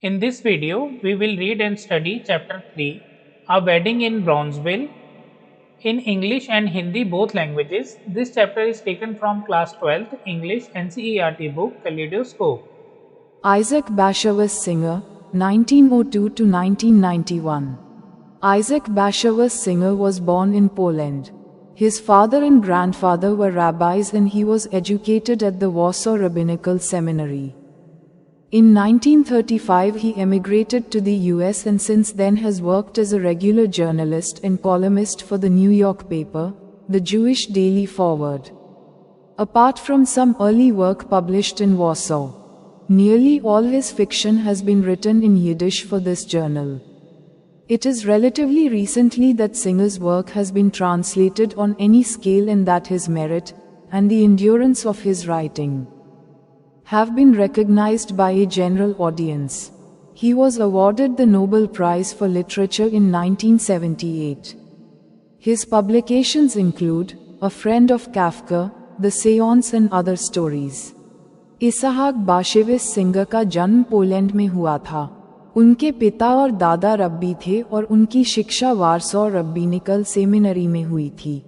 In this video, we will read and study Chapter 3, A Wedding in Brownsville, in English and Hindi both languages. This chapter is taken from Class 12th English NCERT book Kaleidoscope. Isaac Bashevis Singer, 1902 to 1991. Isaac Bashevis Singer was born in Poland. His father and grandfather were rabbis and he was educated at the Warsaw Rabbinical Seminary. In 1935 he emigrated to the US and since then has worked as a regular journalist and columnist for the New York paper, the Jewish Daily Forward. Apart from some early work published in Warsaw, nearly all his fiction has been written in Yiddish for this journal. It is relatively recently that Singer's work has been translated on any scale and that his merit, and the endurance of his writing, have been recognized by a general audience. He was awarded the Nobel Prize for Literature in 1978. His publications include A Friend of Kafka, The Seance and Other Stories. Isaac Bashevis Singer का जन्म Poland में हुआ था। उनके पिता और दादा रब्बी थे और उनकी शिक्षा वारसॉ रब्बिनिकल सेमिनरी में हुई थी।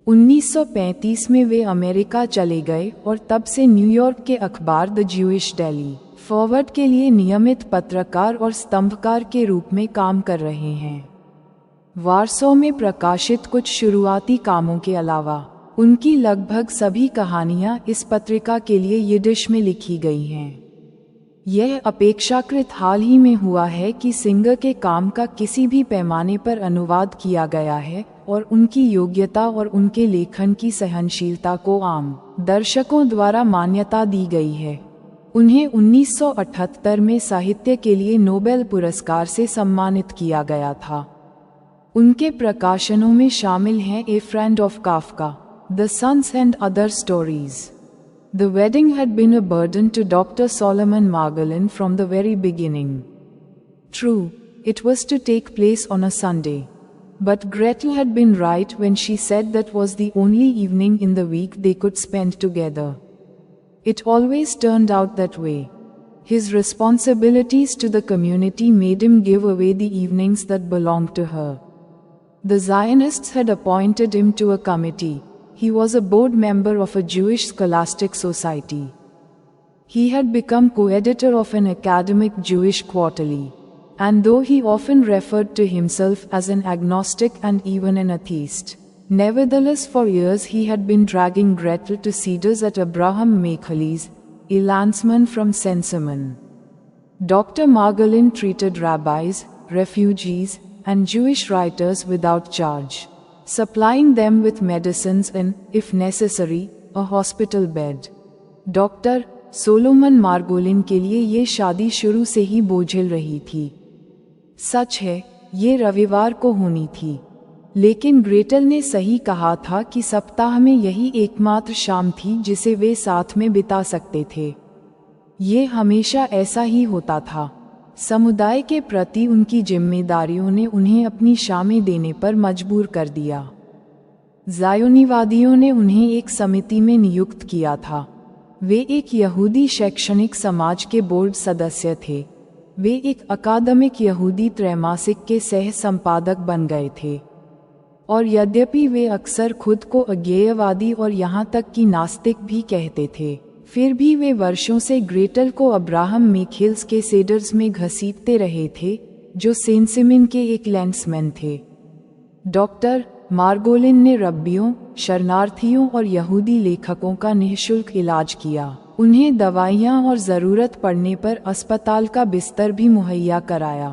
1935 में वे अमेरिका चले गए और तब से न्यूयॉर्क के अखबार द ज्यूइश डेली फॉरवर्ड के लिए नियमित पत्रकार और स्तंभकार के रूप में काम कर रहे हैं। वारसॉ में प्रकाशित कुछ शुरुआती कामों के अलावा उनकी लगभग सभी कहानियां इस पत्रिका के लिए यिडिश में लिखी गई हैं। यह अपेक्षाकृत हाल ही में हुआ है कि सिंगर के काम का किसी भी पैमाने पर अनुवाद किया गया है और उनकी योग्यता और उनके लेखन की सहनशीलता को आम दर्शकों द्वारा मान्यता दी गई है। उन्हें 1978 में साहित्य के लिए नोबेल पुरस्कार से सम्मानित किया गया था। उनके प्रकाशनों में शामिल हैं a friend of Kafka, the sons and other stories. The wedding had been a burden to Dr. Solomon Margolin from the very beginning. True, it was to take place on a Sunday. But Gretel had been right when she said that was the only evening in the week they could spend together. It always turned out that way. His responsibilities to the community made him give away the evenings that belonged to her. The Zionists had appointed him to a committee. He was a board member of a Jewish scholastic society. He had become co-editor of an academic Jewish quarterly. And though he often referred to himself as an agnostic and even an atheist, nevertheless for years he had been dragging Gretel to Cedars at Abraham Mecheli's, a landsman from Senseman. Dr. Margolin treated rabbis, refugees, and Jewish writers without charge, supplying them with medicines and, if necessary, a hospital bed. Doctor Solomon Margolin के लिए ये शादी शुरू से ही बोझिल रही थी। सच है, ये रविवार को होनी थी, लेकिन ग्रेटल ने सही कहा था कि सप्ताह में यही एकमात्र शाम थी जिसे वे साथ में बिता सकते थे। ये हमेशा ऐसा ही होता था। समुदाय के प्रति उनकी जिम्मेदारियों ने उन्हें अपनी शामें देने पर मजबूर कर दिया। ज़ायोनीवादियों ने उन्हें एक समिति में नियुक्त किया था। वे एक यहूदी शैक्षणिक समाज के बोर्ड सदस्य थे। वे एक अकादमिक यहूदी त्रैमासिक के सह संपादक बन गए थे। और यद्यपि वे अक्सर खुद को अज्ञेयवादी और यहाँ तक कि नास्तिक भी कहते थे, फिर भी वे वर्षों से ग्रेटल को अब्राहम मेखेल्स के सेडर्स में घसीटते रहे थे, जो सेंसिमिन के एक लैंड्समैन थे। डॉक्टर मार्गोलिन ने रब्बियों, शरणार्थियों और यहूदी लेखकों का निःशुल्क इलाज किया, उन्हें दवाइयाँ और ज़रूरत पड़ने पर अस्पताल का बिस्तर भी मुहैया कराया।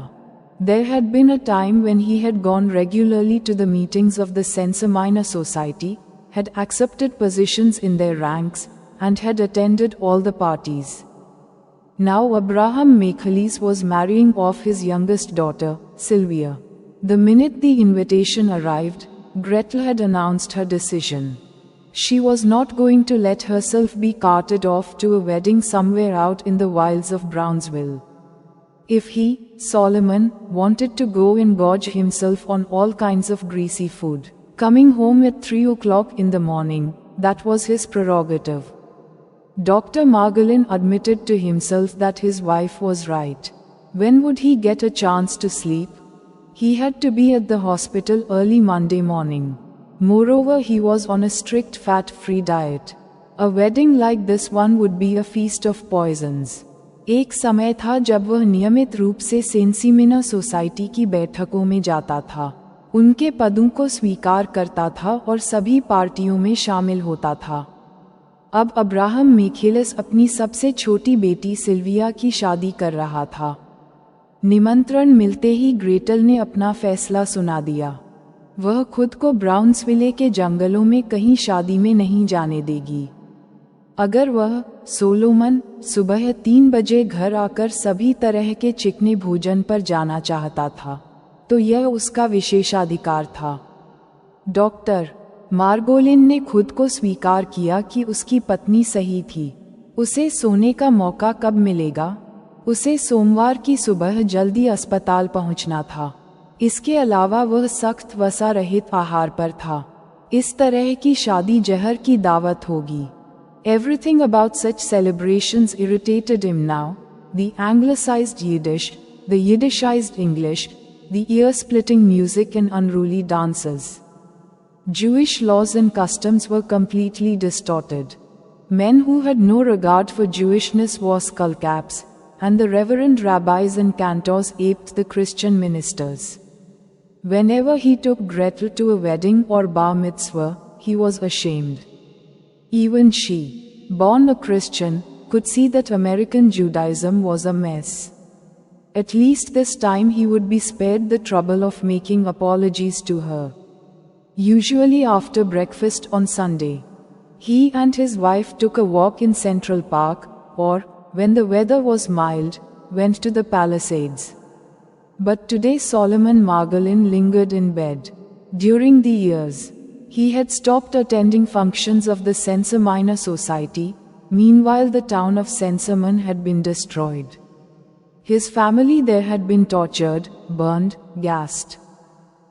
There had been a time when he had gone regularly to the meetings of the Senseminor Society, had accepted positions in their ranks, and had attended all the parties. Now Abraham Mechelis was marrying off his youngest daughter, Sylvia. The minute the invitation arrived, Gretel had announced her decision. She was not going to let herself be carted off to a wedding somewhere out in the wilds of Brownsville. If he, Solomon, wanted to go and gorge himself on all kinds of greasy food, coming home at 3 o'clock in the morning, that was his prerogative. Dr. Margolin admitted to himself that his wife was right. When would he get a chance to sleep? He had to be at the hospital early Monday morning. Moreover, he was on a strict fat-free diet. A wedding like this one would be a feast of poisons. एक समय था जब वह नियमित रूप से सेंसिमिना society की बैठकों में जाता था, उनके पदों को स्वीकार करता था और सभी पार्टियों में शामिल होता था। अब अब्राहम मिखेलस अपनी सबसे छोटी बेटी सिल्विया की शादी कर रहा था। निमंत्रण मिलते ही ग्रेटल ने अपना फैसला सुना दिया। वह खुद को ब्राउन्सविले के जंगलों में कहीं शादी में नहीं जाने देगी। अगर वह सोलोमन सुबह 3 बजे घर आकर सभी तरह के चिकने भोजन पर जाना चाहता था, तो यह उसका विशेषाधिकार था। डॉक्टर मार्गोलिन ने खुद को स्वीकार किया कि उसकी पत्नी सही थी। उसे सोने का मौका कब मिलेगा? उसे सोमवार की सुबह जल्दी अस्पताल पहुंचना था। इसके अलावा वह सख्त वसा रहित आहार पर था। इस तरह की शादी जहर की दावत होगी। Everything about such celebrations irritated him now, the anglicized Yiddish, the Yiddishized English, the ear-splitting music and unruly dances. Jewish laws and customs were completely distorted. Men who had no regard for Jewishness wore skullcaps, and the reverend rabbis and cantors aped the Christian ministers. Whenever he took Gretel to a wedding or bar mitzvah, he was ashamed. Even she, born a Christian, could see that American Judaism was a mess. At least this time he would be spared the trouble of making apologies to her. Usually after breakfast on Sunday, he and his wife took a walk in Central Park, or, when the weather was mild, went to the Palisades. But today Solomon Margolin lingered in bed. During the years, he had stopped attending functions of the Censor Minor Society. Meanwhile, the town of Censorman had been destroyed. His family there had been tortured, burned, gassed.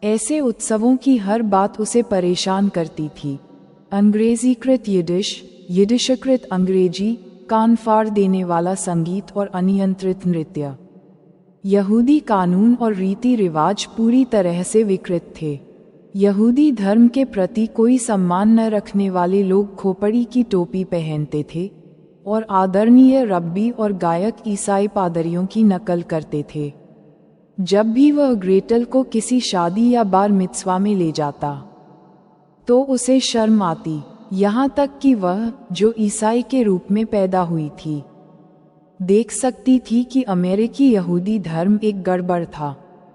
ऐसे उत्सवों की हर बात उसे परेशान करती थी। अंग्रेजीकृत Yiddish, यिडिशकृत अंग्रेजी, कान फाड़ देने वाला संगीत और अनियंत्रित नृत्य। यहूदी कानून और रीति रिवाज पूरी तरह से विकृत थे। यहूदी धर्म के प्रति कोई सम्मान न रखने वाले लोग खोपड़ी की टोपी पहनते थे और आदरणीय रब्बी और गायक ईसाई पादरियों की नकल करते थे। जब भी वह ग्रेटल को किसी शादी या बार मित्सवा में ले जाता, तो उसे शर्म आती, यहाँ तक कि वह, जो ईसाई के रूप में पैदा हुई थी, देख सकती थी कि अमेरिकी यहूदी धर्म एक गड़बड़ था।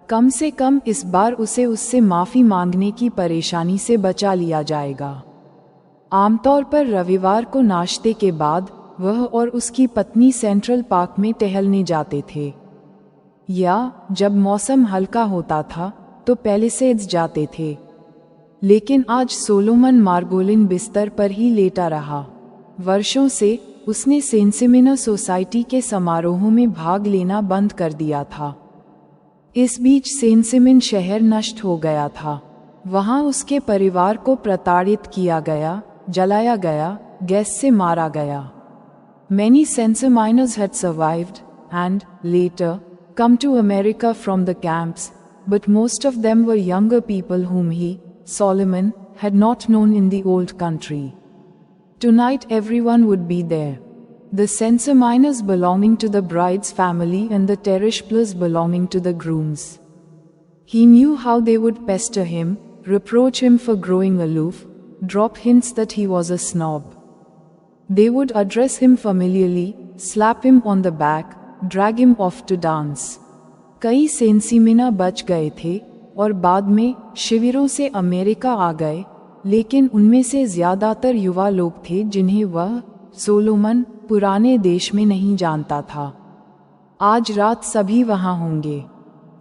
कम से कम इस बार उसे उससे माफ़ी मांगने की परेशानी से बचा लिया जाएगा। आमतौर पर रविवार को नाश्ते के बाद वह और उसकी पत्नी सेंट्रल पार्क में टहलने जाते थे, या जब मौसम हल्का होता था तो पैलिसेड्स जाते थे। लेकिन आज सोलोमन मार्गोलिन बिस्तर पर ही लेटा रहा। वर्षों से उसने सेंसिमिना सोसाइटी के समारोहों में भाग लेना बंद कर दिया था। इस बीच सेंसिमिन शहर नष्ट हो गया था। वहां उसके परिवार को प्रताड़ित किया गया, जलाया गया, गैस से मारा गया। Many censor miners had survived and, later, come to America from the camps, but most of them were younger people whom he, Solomon, had not known in the old country. Tonight everyone would be there. The censor miners belonging to the bride's family and the Tereshplers belonging to the groom's. He knew how they would pester him, reproach him for growing aloof, drop hints that he was a snob. They would address him familiarly, slap him on the back, drag him off to dance. कई सेंसिमिना बच गए थे और बाद में शिविरों से America आ गए, लेकिन उनमें से ज़्यादातर युवा लोग थे जिन्हें वह, सोलोमन, पुराने देश में नहीं जानता था। आज रात सभी वहां होंगे।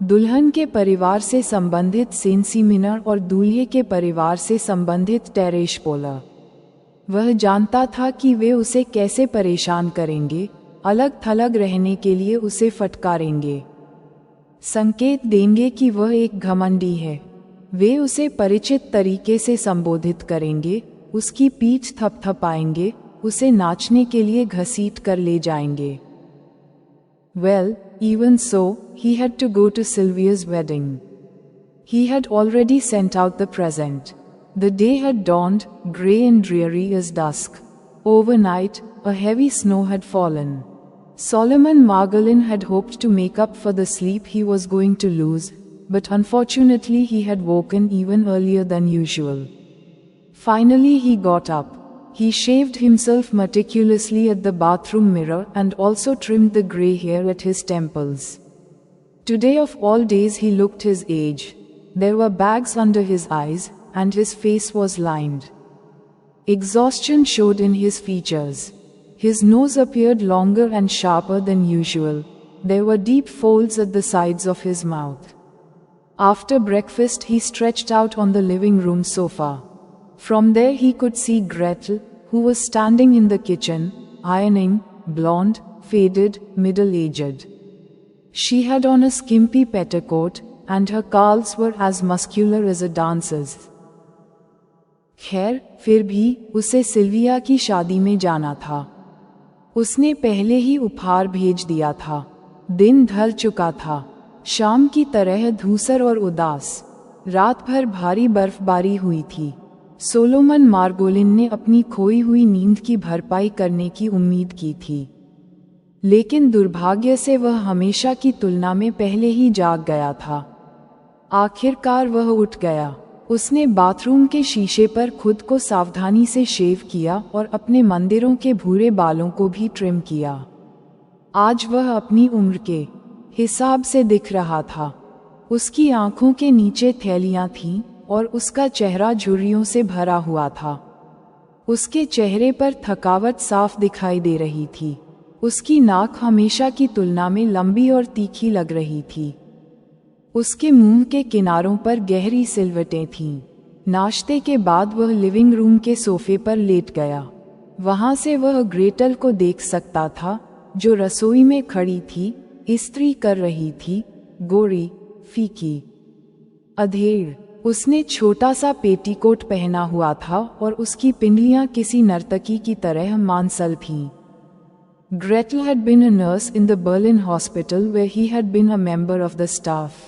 दुल्हन के परिवार से संबंधित सेंसिमिनर और दूल्हे के परिवार से संबंधित टेरेशपोलर। वह जानता था कि वे उसे कैसे परेशान करेंगे, अलग थलग रहने के लिए उसे फटकारेंगे, संकेत देंगे कि वह एक घमंडी है। वे उसे परिचित तरीके से संबोधित करेंगे, उसकी पीठ थपथपाएंगे, उसे नाचने के लिए घसीट कर ले जाएंगे। Well, Even so, he had to go to Sylvia's wedding. He had already sent out the present. The day had dawned, grey and dreary as dusk. Overnight, a heavy snow had fallen. Solomon Margolin had hoped to make up for the sleep he was going to lose, but unfortunately he had woken even earlier than usual. Finally he got up. He shaved himself meticulously at the bathroom mirror and also trimmed the grey hair at his temples. Today of all days he looked his age. There were bags under his eyes, and his face was lined. Exhaustion showed in his features. His nose appeared longer and sharper than usual. There were deep folds at the sides of his mouth. After breakfast he stretched out on the living room sofa. From there he could see Gretel, who was standing in the kitchen, ironing, blonde, faded, middle-aged. She had on a skimpy petticoat, and her calves were as muscular as a dancer's. खैर, फिर भी उसे Sylvia की शादी में जाना था. उसने पहले ही उपहार भेज दिया था. दिन ढल चुका था. शाम की तरह धूसर और उदास. रात भर भारी बर्फबारी हुई थी. सोलोमन मार्गोलिन ने अपनी खोई हुई नींद की भरपाई करने की उम्मीद की थी, लेकिन दुर्भाग्य से वह हमेशा की तुलना में पहले ही जाग गया था. आखिरकार वह उठ गया. उसने बाथरूम के शीशे पर खुद को सावधानी से शेव किया और अपने मंदिरों के भूरे बालों को भी ट्रिम किया. आज वह अपनी उम्र के हिसाब से दिख रहा था. उसकी आंखों के नीचे थैलियां थीं और उसका चेहरा झुर्रियों से भरा हुआ था. उसके चेहरे पर थकावट साफ दिखाई दे रही थी. उसकी नाक हमेशा की तुलना में लंबी और तीखी लग रही थी. उसके मुंह के किनारों पर गहरी सिलवटें थीं. नाश्ते के बाद वह लिविंग रूम के सोफे पर लेट गया. वहां से वह ग्रेटल को देख सकता था, जो रसोई में खड़ी थी, इस्त्री कर रही थी, गोरी, फीकी, अधेड़. उसने छोटा सा पेटीकोट पहना हुआ था और उसकी पिंडलियां किसी नर्तकी की तरह मांसल थीं. Gretel had been a nurse in the Berlin hospital where he had been a member of the staff.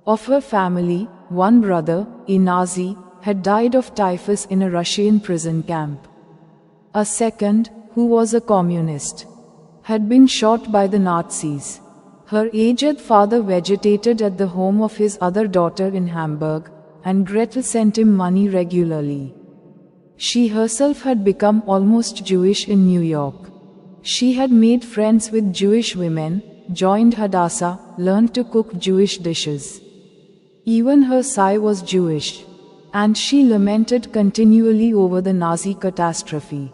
Of her family, one brother, a Nazi, had died of typhus in a Russian prison camp. A second, who was a communist, had been shot by the Nazis. Her aged father vegetated at the home of his other daughter in Hamburg, and Gretel sent him money regularly. She herself had become almost Jewish in New York. She had made friends with Jewish women, joined Hadassah, learned to cook Jewish dishes. Even her sigh was Jewish, and she lamented continually over the Nazi catastrophe.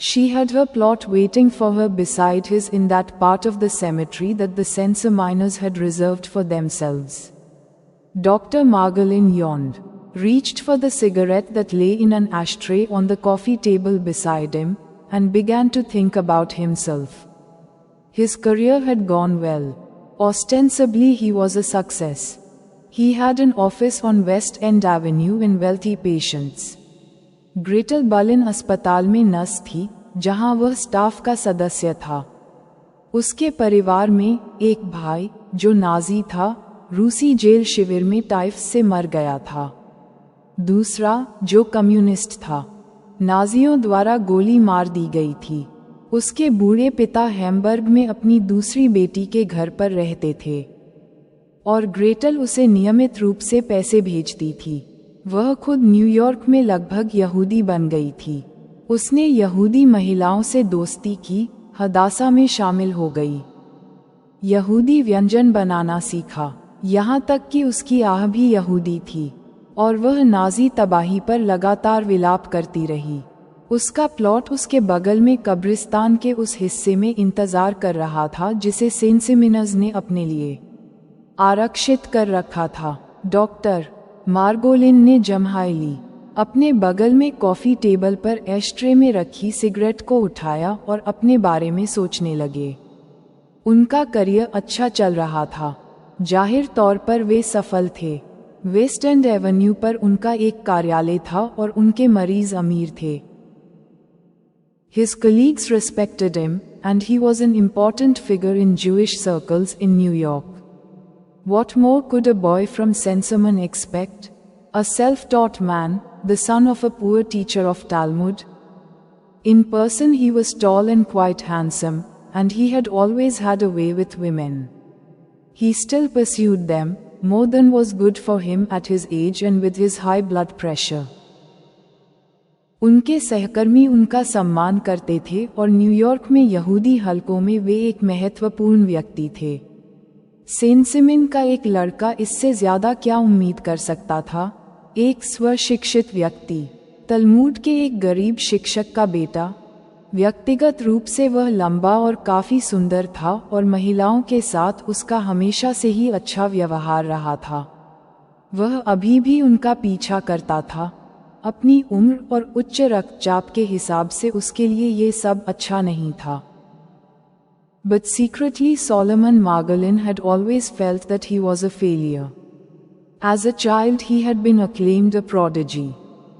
She had her plot waiting for her beside his in that part of the cemetery that the censor miners had reserved for themselves. Dr. Margolin yawned, reached for the cigarette that lay in an ashtray on the coffee table beside him, and began to think about himself. His career had gone well. Ostensibly he was a success. He had an office on West End Avenue in wealthy patients. Gretel Berlin अस्पताल में nurse थी, जहां वह staff का सदस्य था. उसके परिवार में एक भाई, जो नाजी था, रूसी जेल शिविर में टाइफस से मर गया था. दूसरा, जो कम्युनिस्ट था, नाजियों द्वारा गोली मार दी गई थी. उसके बूढ़े पिता हैम्बर्ग में अपनी दूसरी बेटी के घर पर रहते थे, और ग्रेटल उसे नियमित रूप से पैसे भेजती थी. वह खुद न्यूयॉर्क में लगभग यहूदी बन गई थी. उसने यहूदी महिलाओं से दोस्ती की, हदासा में शामिल हो गई, यहूदी व्यंजन बनाना सीखा, यहाँ तक कि उसकी आह भी यहूदी थी, और वह नाजी तबाही पर लगातार विलाप करती रही. उसका प्लॉट उसके बगल में कब्रिस्तान के उस हिस्से में इंतजार कर रहा था जिसे सेंसिमिनज ने अपने लिए आरक्षित कर रखा था. डॉक्टर मार्गोलिन ने जम्हाई ली. अपने बगल में कॉफी टेबल पर एस्ट्रे में रखी सिगरेट को उठाया और अपने बारे में सोचने लगे. उनका करियर अच्छा चल रहा था. जाहिर तौर पर वे सफल थे. वेस्ट एंड एवेन्यू पर उनका एक कार्यालय था और उनके मरीज अमीर थे. His colleagues respected him, and he was an important figure in Jewish circles in New York. What more could a boy from Senseman expect? A self-taught man, the son of a poor teacher of Talmud? In person he was tall and quite handsome, and he had always had a way with women. He still pursued them, more than was good for him at his age and with his high blood pressure. उनके सहकर्मी उनका सम्मान करते थे और New York में यहूदी हलकों में वे एक महत्वपूर्ण व्यक्ति थे। सेंसिमिन का एक लड़का इससे ज्यादा क्या उम्मीद कर सकता था? एक स्वशिक्षित व्यक्ति, तलमूद के एक गरीब शिक्षक का बेटा। व्यक्तिगत रूप से वह लंबा और काफी सुंदर था और महिलाओं के साथ उसका हमेशा से ही अच्छा व्यवहार रहा था। वह अभी भी उनका पीछा करता था। अपनी उम्र और उच्च रक्तचाप के हिसाब से उसके लिए ये सब अच्छा नहीं था। But secretly Solomon Margolin had always felt that he was a failure. As a child he had been acclaimed a prodigy,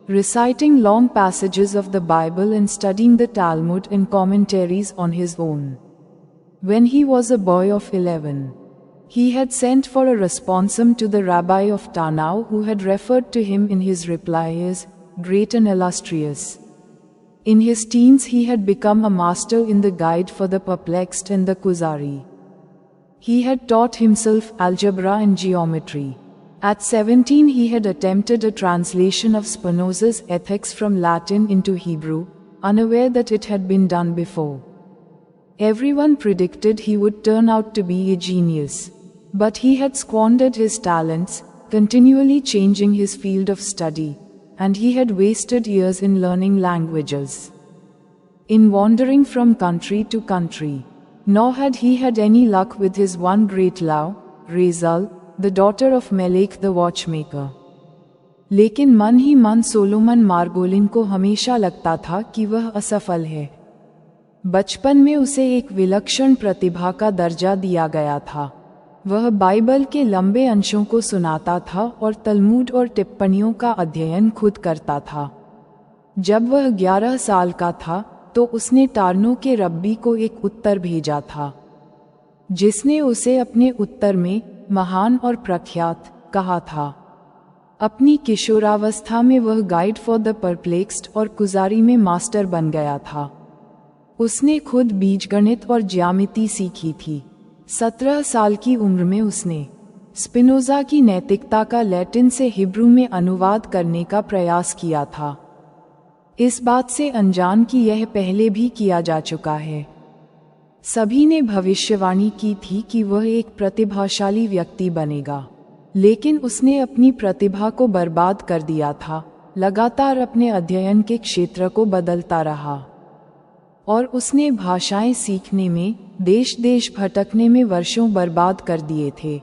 reciting long passages of the Bible and studying the Talmud and commentaries on his own. When he was a boy of 11, he had sent for a responsum to the rabbi of Tanau, who had referred to him in his reply as great and illustrious. In his teens he had become a master in the Guide for the Perplexed and the Kuzari. He had taught himself algebra and geometry. At 17 he had attempted a translation of Spinoza's Ethics from Latin into Hebrew, unaware that it had been done before. Everyone predicted he would turn out to be a genius. But he had squandered his talents, continually changing his field of study, and he had wasted years in learning languages, in wandering from country to country. Nor had he had any luck with his one great love, Razel, the daughter of Melek the watchmaker. लेकिन मन ही मन Solomon Margolin को हमेशा लगता था कि वह असफल है। बचपन में उसे एक विलक्षण प्रतिभा का दर्जा दिया गया था। वह बाइबल के लंबे अंशों को सुनाता था और तलमूद और टिप्पणियों का अध्ययन खुद करता था। जब वह 11 साल का था तो उसने टार्नो के रब्बी को एक उत्तर भेजा था, जिसने उसे अपने उत्तर में महान और प्रख्यात कहा था। अपनी किशोरावस्था में वह गाइड फॉर द परप्लेक्स्ड और कुजारी में मास्टर बन गया था। उसने खुद बीजगणित और ज्यामिति सीखी थी। 17 साल की उम्र में उसने स्पिनोजा की नैतिकता का लैटिन से हिब्रू में अनुवाद करने का प्रयास किया था। इस बात से अनजान कि यह पहले भी किया जा चुका है। सभी ने भविष्यवाणी की थी कि वह एक प्रतिभाशाली व्यक्ति बनेगा, लेकिन उसने अपनी प्रतिभा को बर्बाद कर दिया था। लगातार अपने अध्ययन के क्षेत्र को बदलता रहा और उसने भाषाएं सीखने में, देश देश भटकने में वर्षों बर्बाद कर दिए थे।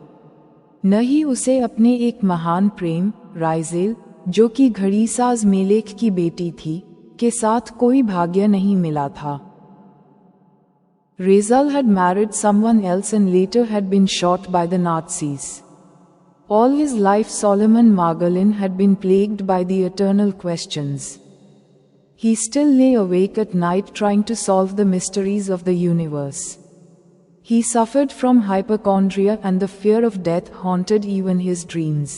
न ही उसे अपने एक महान प्रेम, राइजेल, जो कि घड़ीसाज मेलेक की बेटी थी, के साथ कोई भाग्य नहीं मिला था। Razel had married someone else and later had been shot by the Nazis. All his life Solomon Margolin had been plagued by the eternal questions. He still lay awake at night trying to solve the mysteries of the universe. He suffered from hypochondria and the fear of death haunted even his dreams.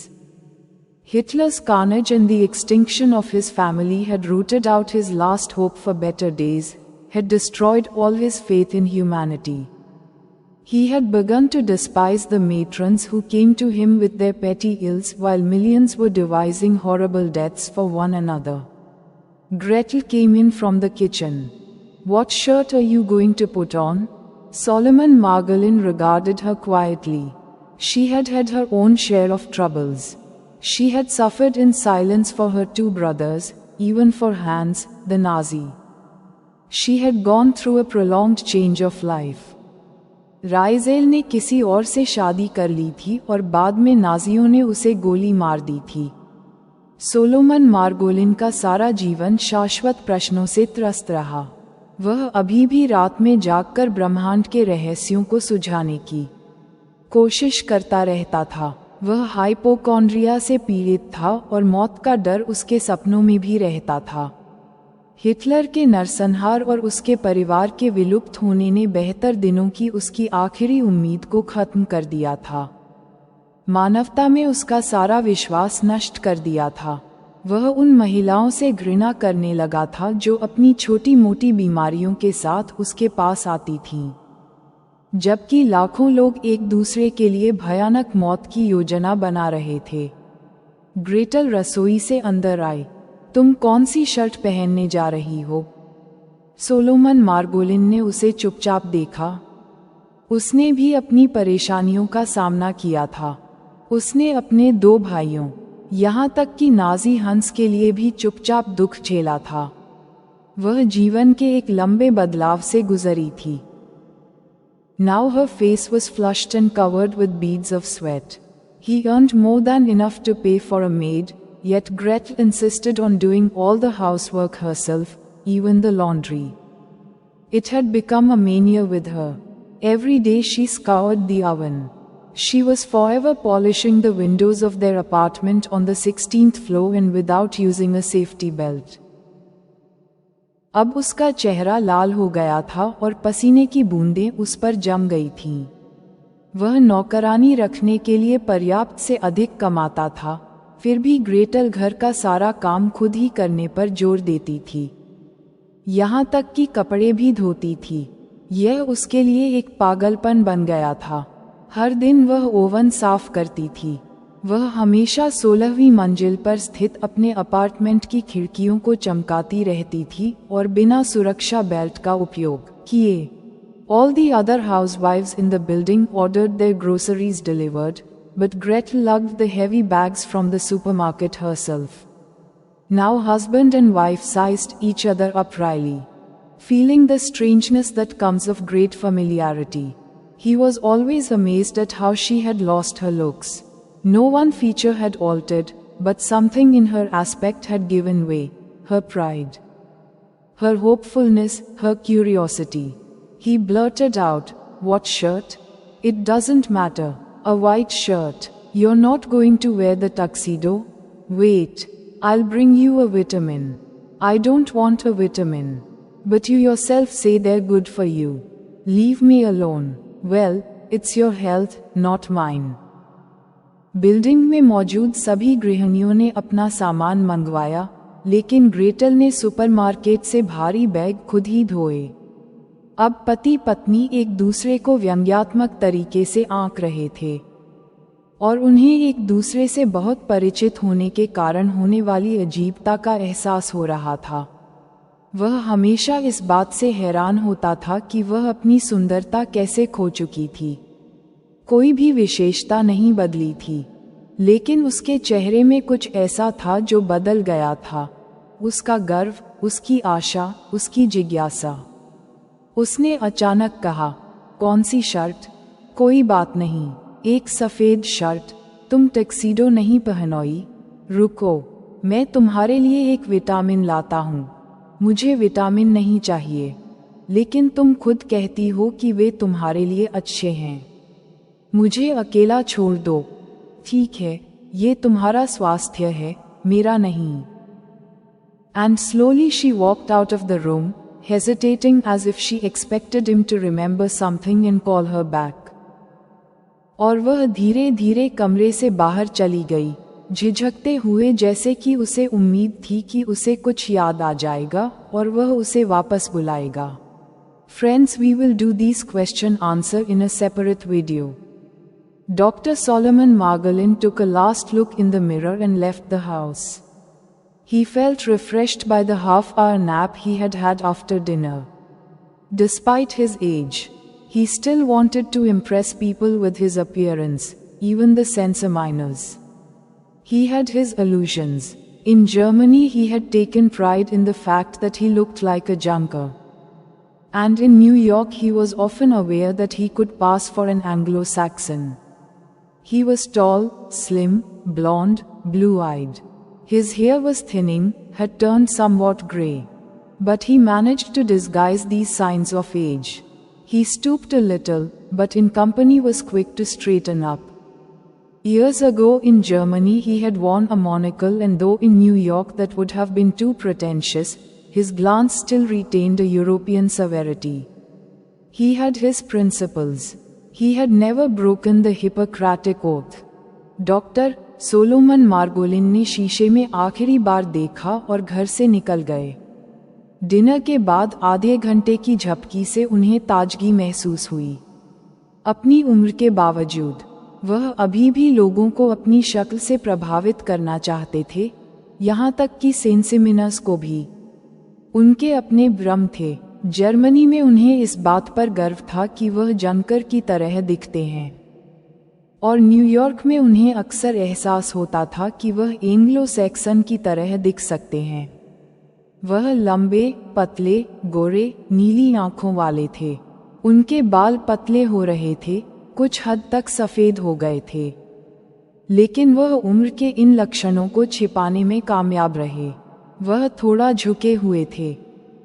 Hitler's carnage and the extinction of his family had rooted out his last hope for better days, had destroyed all his faith in humanity. He had begun to despise the matrons who came to him with their petty ills while millions were devising horrible deaths for one another. Gretel came in from the kitchen. "What shirt are you going to put on?" Solomon Margolin regarded her quietly. She had had her own share of troubles. She had suffered in silence for her 2 brothers, even for Hans, the Nazi. She had gone through a prolonged change of life. राइजेल ने किसी और से शादी कर ली थी और बाद में नाजियों ने उसे गोली मार दी थी। सोलोमन मार्गोलिन का सारा जीवन शाश्वत प्रश्नों से त्रस्त रहा। वह अभी भी रात में जागकर ब्रह्मांड के रहस्यों को सुझाने की कोशिश करता रहता था। वह हाइपोकॉन्ड्रिया से पीड़ित था और मौत का डर उसके सपनों में भी रहता था। हिटलर के नरसंहार और उसके परिवार के विलुप्त होने ने बेहतर दिनों की उसकी आखिरी उम्मीद को खत्म कर दिया था। मानवता में उसका सारा विश्वास नष्ट कर दिया था। वह उन महिलाओं से घृणा करने लगा था जो अपनी छोटी मोटी बीमारियों के साथ उसके पास आती थीं, जबकि लाखों लोग एक दूसरे के लिए भयानक मौत की योजना बना रहे थे। ग्रेटल रसोई से अंदर आई। तुम कौन सी शर्ट पहनने जा रही हो? सोलोमन मार्गोलिन ने उसे चुपचाप देखा। उसने भी अपनी परेशानियों का सामना किया था। उसने अपने 2 भाइयों, यहाँ तक कि नाजी हंस के लिए भी चुपचाप दुख झेला था। वह जीवन के एक लंबे बदलाव से गुजरी थी। Now her face was flushed and covered with beads of sweat. He earned more than enough to pay for a maid, yet Gretel insisted on doing all the housework herself, even the laundry. It had become a mania with her. Every day she scoured the oven. She was forever polishing the windows of their apartment on the 16th floor and without using a safety belt. अब उसका चेहरा लाल हो गया था और पसीने की बूंदें उस पर जम गई थीं। वह नौकरानी रखने के लिए पर्याप्त से अधिक कमाता था, फिर भी ग्रेटल घर का सारा काम खुद ही करने पर जोर देती थी। यहाँ तक कि कपड़े भी धोती थी। यह उसके लिए एक पागलपन बन गया था। हर दिन वह ओवन साफ करती थी। वह हमेशा 16वीं मंजिल पर स्थित अपने अपार्टमेंट की खिड़कियों को चमकाती रहती थी और बिना सुरक्षा बेल्ट का उपयोग किए। All the other housewives in the building ordered their groceries delivered, but Gretel lugged the heavy bags from the supermarket herself. Now husband and wife sized each other up wryly, feeling the strangeness that comes of great familiarity. He was always amazed at how she had lost her looks. No one feature had altered, but something in her aspect had given way, her pride, her hopefulness, her curiosity. He blurted out, "What shirt? It doesn't matter. A white shirt. You're not going to wear the tuxedo? Wait, I'll bring you a vitamin." "I don't want a vitamin. But you yourself say they're good for you. Leave me alone." "Well, it's your health, not mine." Building में मौजूद सभी गृहिणियों ने अपना सामान मंगवाया, लेकिन Gretel ने supermarket से भारी बैग खुद ही धोए। अब पति पत्नी एक दूसरे को व्यंग्यात्मक तरीके से आंक रहे थे और उन्हें एक दूसरे से बहुत परिचित होने के कारण होने वाली अजीबता का एहसास हो रहा था। वह हमेशा इस बात से हैरान होता था कि वह अपनी सुंदरता कैसे खो चुकी थी। कोई भी विशेषता नहीं बदली थी, लेकिन उसके चेहरे में कुछ ऐसा था जो बदल गया था। उसका गर्व, उसकी आशा, उसकी जिज्ञासा। उसने अचानक कहा, "कौन सी शर्ट?" "कोई बात नहीं, एक सफ़ेद शर्ट। तुम टक्सीडो नहीं पहनोई? रुको, मैं तुम्हारे लिए एक विटामिन लाता हूँ।" "मुझे विटामिन नहीं चाहिए, लेकिन तुम खुद कहती हो कि वे तुम्हारे लिए अच्छे हैं। मुझे अकेला छोड़ दो।" "ठीक है, ये तुम्हारा स्वास्थ्य है, मेरा नहीं." And slowly she walked out of the room, hesitating as if she expected him to remember something and call her back. और वह धीरे धीरे कमरे से बाहर चली गई, झिझकते हुए, जैसे कि उसे उम्मीद थी कि उसे कुछ याद आ जाएगा और वह उसे वापस बुलाएगा। Friends, we will do these question answer in a separate video. Dr. Solomon Margolin took a last look in the mirror and left the house. He felt refreshed by the half-hour nap he had had after dinner. Despite his age, he still wanted to impress people with his appearance, even the censor minors. He had his illusions. In Germany he had taken pride in the fact that he looked like a junker. And in New York he was often aware that he could pass for an Anglo-Saxon. He was tall, slim, blonde, blue-eyed. His hair was thinning, had turned somewhat gray. But he managed to disguise these signs of age. He stooped a little, but in company was quick to straighten up. Years ago in Germany he had worn a monocle, and though in New York that would have been too pretentious, his glance still retained a European severity. He had his principles. He had never broken the Hippocratic oath. Doctor Solomon Margolin ने शीशे में आखिरी बार देखा और घर से निकल गए। डिनर के बाद आधे घंटे की झपकी से उन्हें ताजगी महसूस हुई। अपनी उम्र के बावजूद वह अभी भी लोगों को अपनी शक्ल से प्रभावित करना चाहते थे, यहाँ तक कि सेंसिमिनस को भी। उनके अपने भ्रम थे। जर्मनी में उन्हें इस बात पर गर्व था कि वह जनकर की तरह दिखते हैं, और न्यूयॉर्क में उन्हें अक्सर एहसास होता था कि वह एंग्लो सैक्सन की तरह दिख सकते हैं। वह लंबे, पतले, गोरे, नीली आंखों वाले थे। उनके बाल पतले हो रहे थे, कुछ हद तक सफ़ेद हो गए थे, लेकिन वह उम्र के इन लक्षणों को छिपाने में कामयाब रहे। वह थोड़ा झुके हुए थे,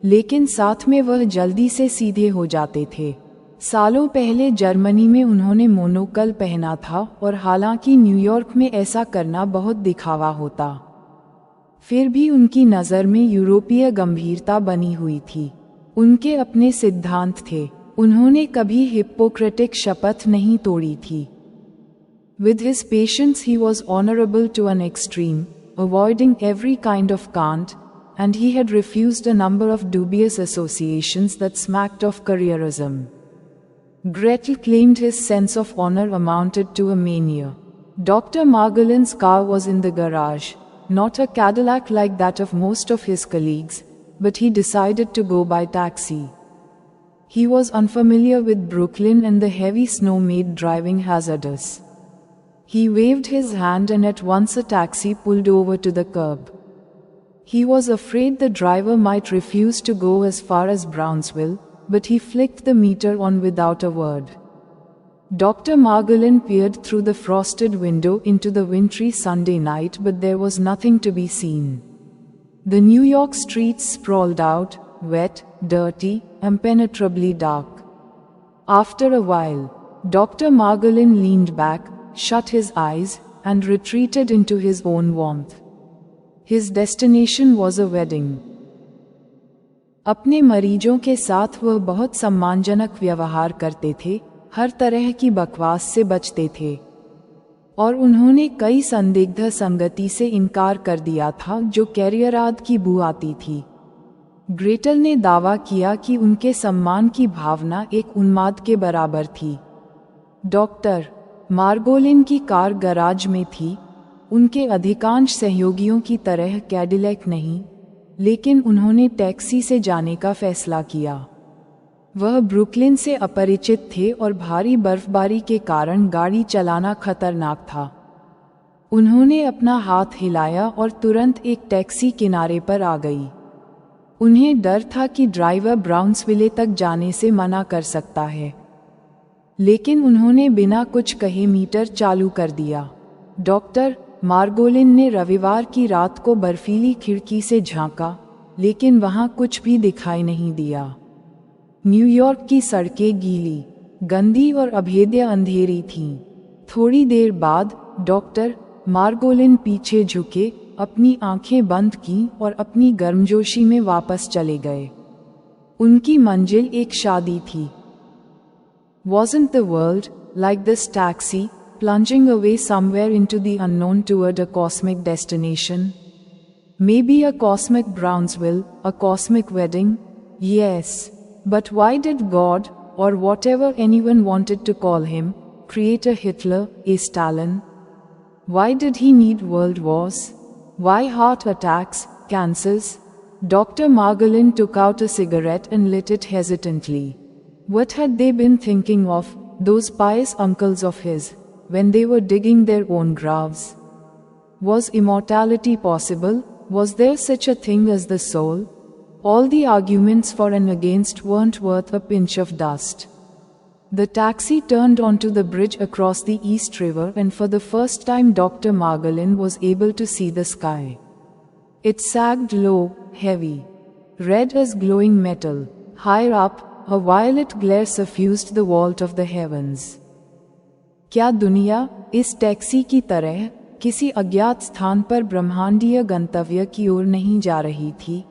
लेकिन साथ में वह जल्दी से सीधे हो जाते थे। सालों पहले जर्मनी में उन्होंने मोनोकल पहना था, और हालांकि न्यूयॉर्क में ऐसा करना बहुत दिखावा होता, फिर भी उनकी नज़र में यूरोपीय गंभीरता बनी हुई थी। उनके अपने सिद्धांत थे। उन्होंने कभी हिप्पोक्रेटिक शपथ नहीं तोड़ी थी। With his patience he was honorable to an extreme, avoiding every kind of cant, and he had refused a number of dubious associations that smacked of careerism. Gretel claimed his sense of honor amounted to a mania. Dr. Margolin's car was in the garage, not a Cadillac like that of most of his colleagues, but he decided to go by taxi. He was unfamiliar with Brooklyn and the heavy snow made driving hazardous. He waved his hand and at once a taxi pulled over to the curb. He was afraid the driver might refuse to go as far as Brownsville, but he flicked the meter on without a word. Dr. Margolin peered through the frosted window into the wintry Sunday night, but there was nothing to be seen. The New York streets sprawled out, wet, dirty, impenetrably dark. After a while, Dr. Margolin leaned back, shut his eyes, and retreated into his own warmth. His destination was a wedding. अपने मरीजों के साथ वह बहुत सम्मानजनक व्यवहार करते थे, हर तरह की बकवास से बचते थे, और उन्होंने कई संदिग्ध संगति से इनकार कर दिया था जो कैरियराद की बू आती थी। ग्रेटल ने दावा किया कि उनके सम्मान की भावना एक उन्माद के बराबर थी। डॉक्टर मार्गोलिन की कार गराज में थी, उनके अधिकांश सहयोगियों की तरह कैडिलैक नहीं, लेकिन उन्होंने टैक्सी से जाने का फैसला किया। वह ब्रुकलिन से अपरिचित थे और भारी बर्फबारी के कारण गाड़ी चलाना खतरनाक था। उन्होंने अपना हाथ हिलाया और तुरंत एक टैक्सी किनारे पर आ गई। उन्हें डर था कि ड्राइवर ब्राउन्सविले तक जाने से मना कर सकता है, लेकिन उन्होंने बिना कुछ कहे मीटर चालू कर दिया। डॉक्टर मार्गोलिन ने रविवार की रात को बर्फीली खिड़की से झांका, लेकिन वहां कुछ भी दिखाई नहीं दिया। न्यूयॉर्क की सड़कें गीली, गंदी और अभेद्य अंधेरी थीं। थोड़ी देर बाद डॉक्टर मार्गोलिन पीछे झुके, अपनी आंखें बंद कीं और अपनी गर्मजोशी में वापस चले गए। उनकी मंजिल एक शादी थी। Wasn't the world, like this taxi, plunging away somewhere into the unknown toward a cosmic destination? Maybe a cosmic Brownsville, a cosmic wedding? Yes. But why did God, or whatever anyone wanted to call him, create a Hitler, a Stalin? Why did he need world wars? Why heart attacks, cancers? Dr. Margolin took out a cigarette and lit it hesitantly. What had they been thinking of, those pious uncles of his, when they were digging their own graves? Was immortality possible? Was there such a thing as the soul? All the arguments for and against weren't worth a pinch of dust. The taxi turned onto the bridge across the East River, and for the first time Dr. Margolin was able to see the sky. It sagged low, heavy, red as glowing metal. Higher up, a violet glare suffused the vault of the heavens. क्या दुनिया इस taxi की तरह किसी अज्ञात स्थान पर ब्रह्मांडीय गंतव्य की ओर नहीं जा रही थी?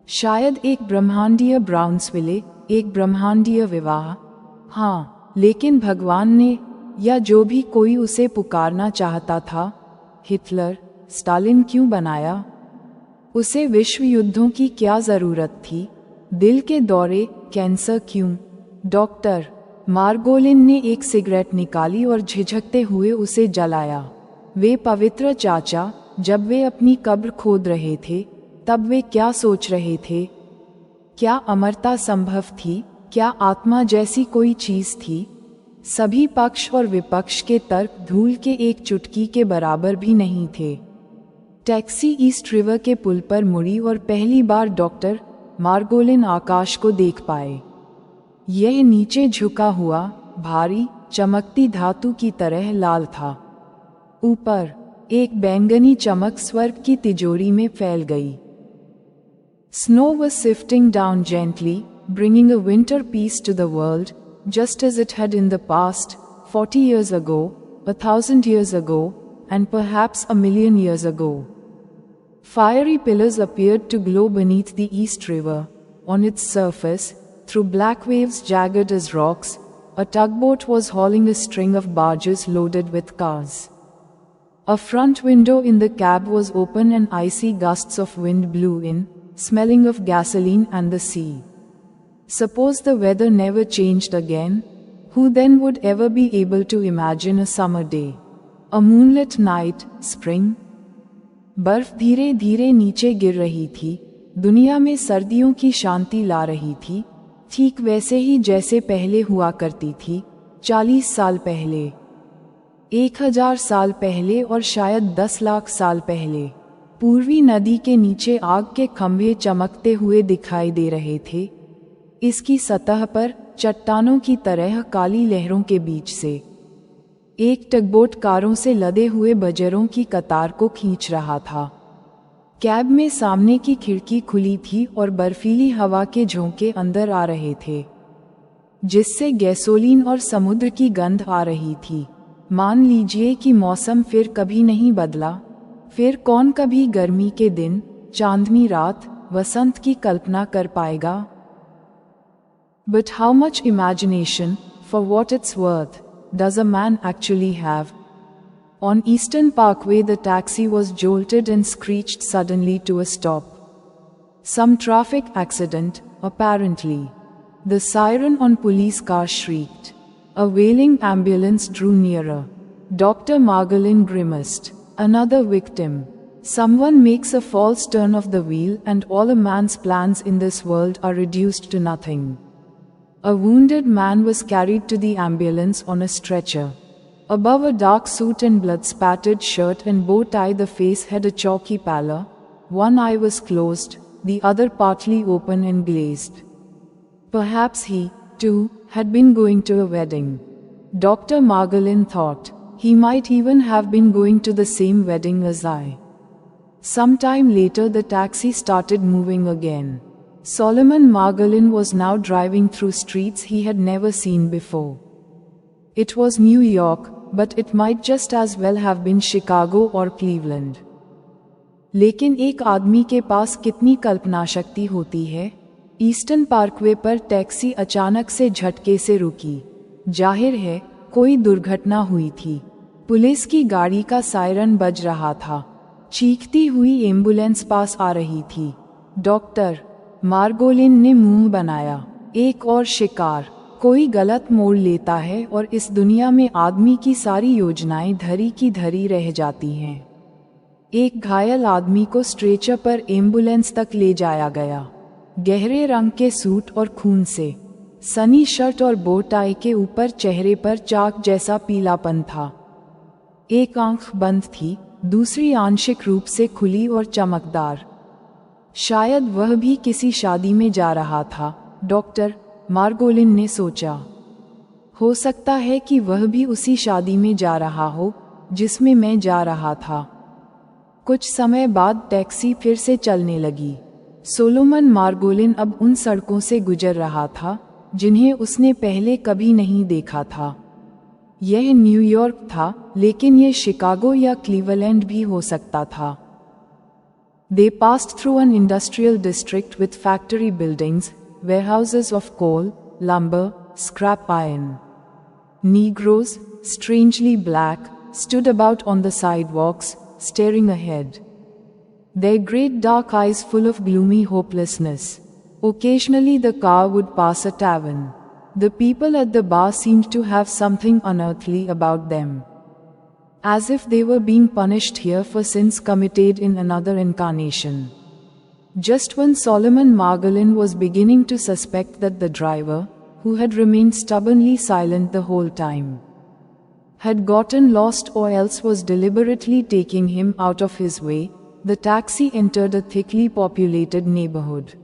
शायद एक ब्रह्मांडीय ब्राउन्सविले, एक ब्रह्मांडीय विवाह। हाँ, लेकिन भगवान ने, या जो भी कोई उसे पुकारना चाहता था, हिटलर, स्टालिन क्यों बनाया? उसे विश्व युद्धों की क्या जरूरत थी? दिल के दौरे, कैंसर क्यों? डॉक्टर मार्गोलिन ने एक सिगरेट निकाली और झिझकते हुए उसे जलाया। वे पवित्र चाचा, जब वे अपनी कब्र खोद रहे थे, तब वे क्या सोच रहे थे? क्या अमरता संभव थी? क्या आत्मा जैसी कोई चीज थी? सभी पक्ष और विपक्ष के तर्क धूल के एक चुटकी के बराबर भी नहीं थे। टैक्सी ईस्ट रिवर के पुल पर मुड़ी और पहली बार डॉक्टर मार्गोलिन आकाश को देख पाए। यह नीचे झुका हुआ, भारी, चमकती धातु की तरह लाल था। ऊपर एक बैंगनी चमक स्वर्ग की तिजोरी में फैल गई। Snow was sifting down gently, bringing a winter peace to the world, just as it had in the past, 40 years ago, 1,000 years ago, and perhaps 1,000,000 years ago. Fiery pillars appeared to glow beneath the East River. On its surface, through black waves jagged as rocks, a tugboat was hauling a string of barges loaded with cars. A front window in the cab was open and icy gusts of wind blew in, smelling of gasoline and the sea. Suppose the weather never changed again, who then would ever be able to imagine a summer day? A moonlit night, spring? बर्फ धीरे धीरे नीचे गिर रही थी, दुनिया में सर्दियों की शांति ला रही थी, ठीक वैसे ही जैसे पहले हुआ करती थी, 40 साल पहले, 1000 साल पहले और शायद 10 लाख साल पहले। पूर्वी नदी के नीचे आग के खंभे चमकते हुए दिखाई दे रहे थे। इसकी सतह पर चट्टानों की तरह काली लहरों के बीच से एक टगबोट कारों से लदे हुए बजरों की कतार को खींच रहा था। कैब में सामने की खिड़की खुली थी और बर्फीली हवा के झोंके अंदर आ रहे थे, जिससे गैसोलीन और समुद्र की गंध आ रही थी। मान लीजिए कि मौसम फिर कभी नहीं बदला, फिर कौन कभी गर्मी के दिन, चांदनी रात, वसंत की कल्पना कर पाएगा? But how much imagination, for what it's worth, does a man actually have? On Eastern Parkway the taxi was jolted and screeched suddenly to a stop. Some traffic accident, apparently. The siren on police car shrieked. A wailing ambulance drew nearer. Dr. Margolin grimaced. Another victim. Someone makes a false turn of the wheel and all a man's plans in this world are reduced to nothing. A wounded man was carried to the ambulance on a stretcher. Above a dark suit and blood-spattered shirt and bow tie the face had a chalky pallor. One eye was closed, the other partly open and glazed. Perhaps he, too, had been going to a wedding. Dr. Margolin thought. He might even have been going to the same wedding as I. Some time later the taxi started moving again. Solomon Margolin was now driving through streets he had never seen before. It was New York, but it might just as well have been Chicago or Cleveland. लेकिन एक आदमी के पास कितनी कल्पना शक्ति होती है? Eastern Parkway पर taxi अचानक से झटके से रुकी। जाहिर है कोई दुर्घटना हुई थी। पुलिस की गाड़ी का सायरन बज रहा था। चीखती हुई एम्बुलेंस पास आ रही थी। डॉक्टर मार्गोलिन ने मुंह बनाया। एक और शिकार। कोई गलत मोड़ लेता है और इस दुनिया में आदमी की सारी योजनाएं धरी की धरी रह जाती हैं। एक घायल आदमी को स्ट्रेचर पर एम्बुलेंस तक ले जाया गया। गहरे रंग के सूट और खून से सनी शर्ट और बो टाई के ऊपर चेहरे पर चाक जैसा पीलापन था। एक आंख बंद थी, दूसरी आंशिक रूप से खुली और चमकदार। शायद वह भी किसी शादी में जा रहा था, डॉक्टर मार्गोलिन ने सोचा। हो सकता है कि वह भी उसी शादी में जा रहा हो जिसमें मैं जा रहा था। कुछ समय बाद टैक्सी फिर से चलने लगी। सोलोमन मार्गोलिन अब उन सड़कों से गुजर रहा था जिन्हें उसने पहले कभी नहीं देखा था। यह न्यूयॉर्क था, लेकिन यह शिकागो या क्लीवलैंड भी हो सकता था। They passed through an industrial district with factory buildings, warehouses of coal, lumber, scrap iron. Negroes, strangely black, stood about on the sidewalks, staring ahead. Their great dark eyes full of gloomy hopelessness. Occasionally the car would pass a tavern. The people at the bar seemed to have something unearthly about them, as if they were being punished here for sins committed in another incarnation. Just when Solomon Margolin was beginning to suspect that the driver, who had remained stubbornly silent the whole time, had gotten lost or else was deliberately taking him out of his way, the taxi entered a thickly populated neighborhood.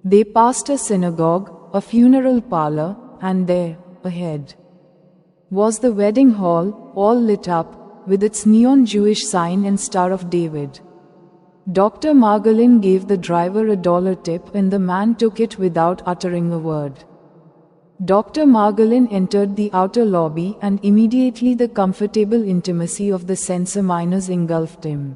They passed a synagogue, a funeral parlor, and there, ahead, was the wedding hall, all lit up, with its neon Jewish sign and Star of David. Dr. Margolin gave the driver $1 tip and the man took it without uttering a word. Dr. Margolin entered the outer lobby and immediately the comfortable intimacy of the censor miners engulfed him.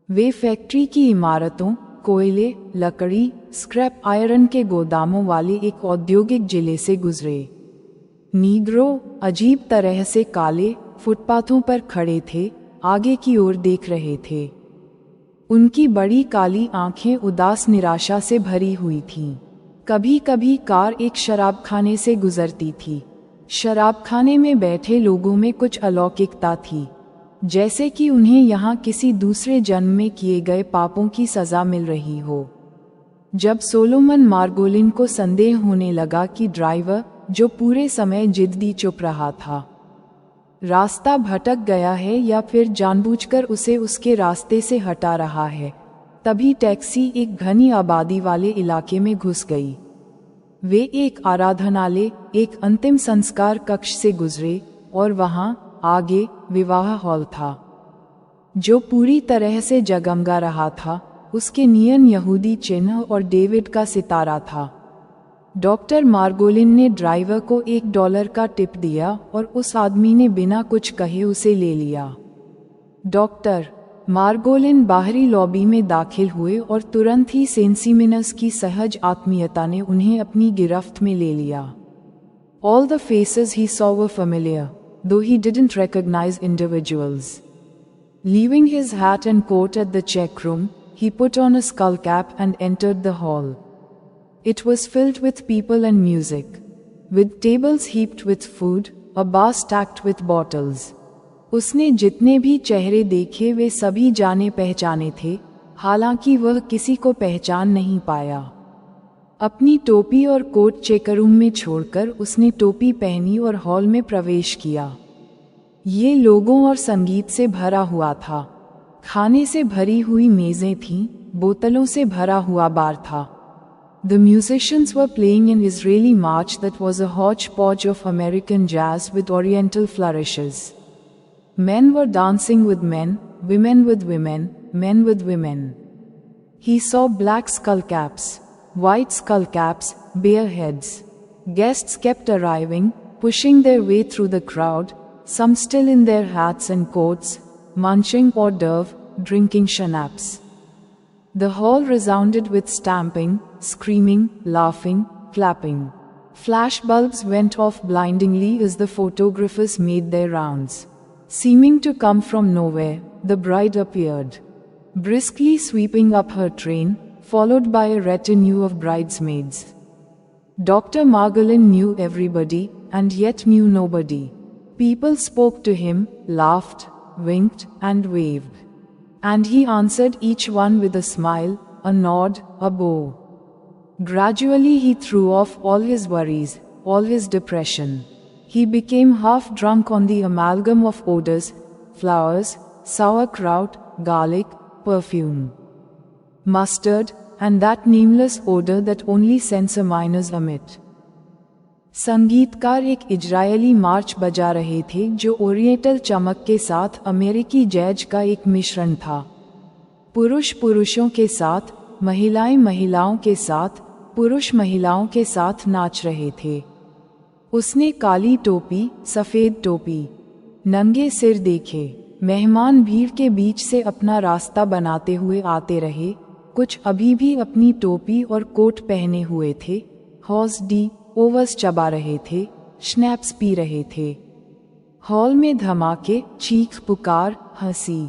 Way factory की इमारतों, कोयले, लकड़ी, scrap iron के गोदामों वाले एक औद्योगिक जिले से गुजरे। नीग्रो अजीब तरह से काले फुटपाथों पर खड़े थे, आगे की ओर देख रहे थे। उनकी बड़ी काली आंखें उदास निराशा से भरी हुई थीं। कभी कभी कार एक शराबखाने से गुजरती थी। शराबखाने में बैठे लोगों में कुछ अलौकिकता थी, जैसे कि उन्हें यहाँ किसी दूसरे जन्म में किए गए पापों की सजा मिल रही हो। जब सोलोमन मार्गोलिन को संदेह होने लगा कि ड्राइवर, जो पूरे समय जिद्दी चुप रहा था, रास्ता भटक गया है या फिर जानबूझकर उसे उसके रास्ते से हटा रहा है, तभी टैक्सी एक घनी आबादी वाले इलाके में घुस गई। वे एक आराधनालय, एक अंतिम संस्कार कक्ष से गुजरे और वहां आगे विवाह हॉल था, जो पूरी तरह से जगमगा रहा था। उसके नियन यहूदी चिन्ह और डेविड का सितारा था। डॉक्टर मार्गोलिन ने ड्राइवर को $1 का टिप दिया और उस आदमी ने बिना कुछ कहे उसे ले लिया। डॉक्टर मार्गोलिन बाहरी लॉबी में दाखिल हुए और तुरंत ही सेंसिमिनस की सहज आत्मीयता ने उन्हें अपनी गिरफ्त में ले लिया। All the faces he saw were familiar, though he didn't recognize individuals. Leaving his hat and coat at the check room, he put on a skull cap and entered the hall. It was filled with people and music, with tables heaped with food, a bar stacked with bottles. उसने जितने भी चेहरे देखे वे सभी जाने पहचाने थे, हालांकि वह किसी को पहचान नहीं पाया। अपनी टोपी और कोट चेक रूम में छोड़कर उसने टोपी पहनी और हॉल में प्रवेश किया। ये लोगों और संगीत से भरा हुआ था। खाने से भरी हुई मेज़ें थीं, बोतलों से भरा हुआ बार था। The musicians were playing an Israeli march that was a hodgepodge of American jazz with oriental flourishes. Men were dancing with men, women with women, men with women. He saw black skullcaps, white skullcaps, bare heads. Guests kept arriving, pushing their way through the crowd, some still in their hats and coats, munching hors d'oeuvre, drinking schnapps. The hall resounded with stamping, screaming, laughing, clapping. Flash bulbs went off blindingly as the photographers made their rounds. Seeming to come from nowhere, the bride appeared, briskly sweeping up her train, followed by a retinue of bridesmaids. Dr. Margolin knew everybody, and yet knew nobody. People spoke to him, laughed, winked, and waved. And he answered each one with a smile, a nod, a bow. Gradually he threw off all his worries, all his depression. He became half drunk on the amalgam of odors, flowers, sauerkraut, garlic, perfume, mustard, and that nameless odor that only censor miners emit. संगीतकार एक Israeli मार्च बजा रहे थे जो oriental चमक के साथ अमेरिकी जैज का एक मिश्रण था। पुरुष पुरुषों के साथ, महिलाएं महिलाओं के साथ, पुरुष महिलाओं के साथ नाच रहे थे। उसने काली टोपी, सफ़ेद टोपी, नंगे सिर देखे। मेहमान भीड़ के बीच से अपना रास्ता बनाते हुए आते रहे। कुछ अभी भी अपनी टोपी और कोट पहने हुए थे। हॉर्स डी ओवर्स चबा रहे थे, स्नैप्स पी रहे थे। हॉल में धमाके, चीख पुकार, हंसी,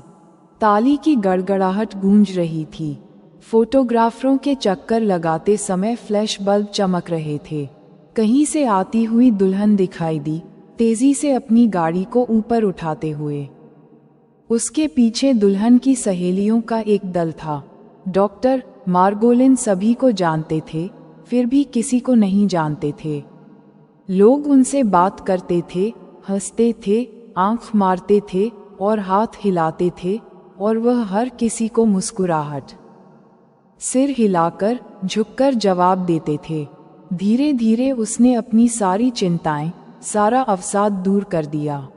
ताली की गड़गड़ाहट गूंज रही थी। फोटोग्राफरों के चक्कर लगाते समय फ्लैश बल्ब चमक रहे थे। कहीं से आती हुई दुल्हन दिखाई दी, तेजी से अपनी गाड़ी को ऊपर उठाते हुए। उसके पीछे दुल्हन की सहेलियों का एक दल था। डॉक्टर मार्गोलिन सभी को जानते थे, फिर भी किसी को नहीं जानते थे। लोग उनसे बात करते थे, हंसते थे, आंख मारते थे और हाथ हिलाते थे, और वह हर किसी को मुस्कुराहट, सिर हिलाकर, झुककर जवाब देते थे। धीरे धीरे उसने अपनी सारी चिंताएं, सारा अवसाद दूर कर दिया।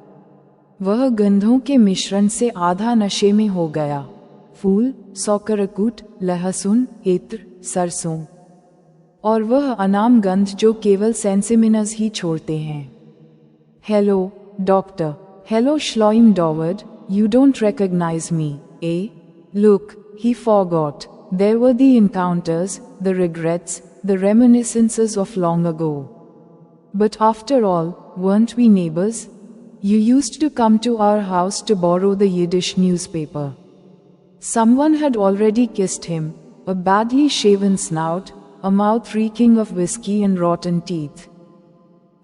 वह गंधों के मिश्रण से आधा नशे में हो गया। फूल, सौकरकूट, लहसुन, इत्र, सरसों, और वह अनाम गंध जो केवल सेंसिमिनस ही छोड़ते हैं। Hello doctor, hello Shloime Doward, you don't recognize me, eh? Look, he forgot. There were the encounters, the regrets, the reminiscences of long ago. But after all, weren't we neighbors? You used to come to our house to borrow the Yiddish newspaper. Someone had already kissed him, a badly shaven snout, a mouth reeking of whiskey and rotten teeth.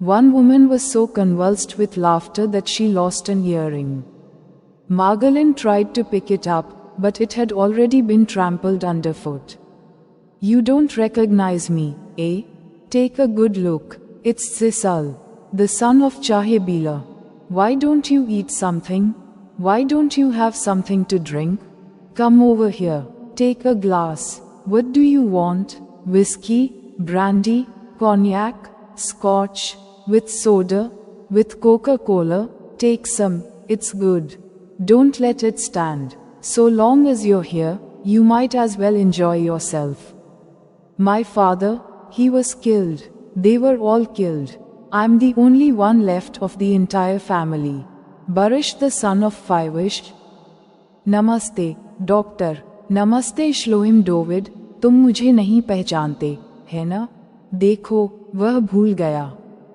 One woman was so convulsed with laughter that she lost an earring. Margolin tried to pick it up, but it had already been trampled underfoot. You don't recognize me, eh? Take a good look. It's Sisal, the son of Chahebila. Why don't you eat something? Why don't you have something to drink? Come over here. Take a glass. What do you want? Whiskey, brandy, cognac, scotch, with soda, with Coca-Cola? Take some, it's good. Don't let it stand. So long as you're here, you might as well enjoy yourself. My father, he was killed. They were all killed. I'm the only one left of the entire family. Barish, the son of Fivish. Namaste, doctor. Namaste Shloim David. तुम मुझे नहीं पहचानते, है ना? देखो, वह भूल गया।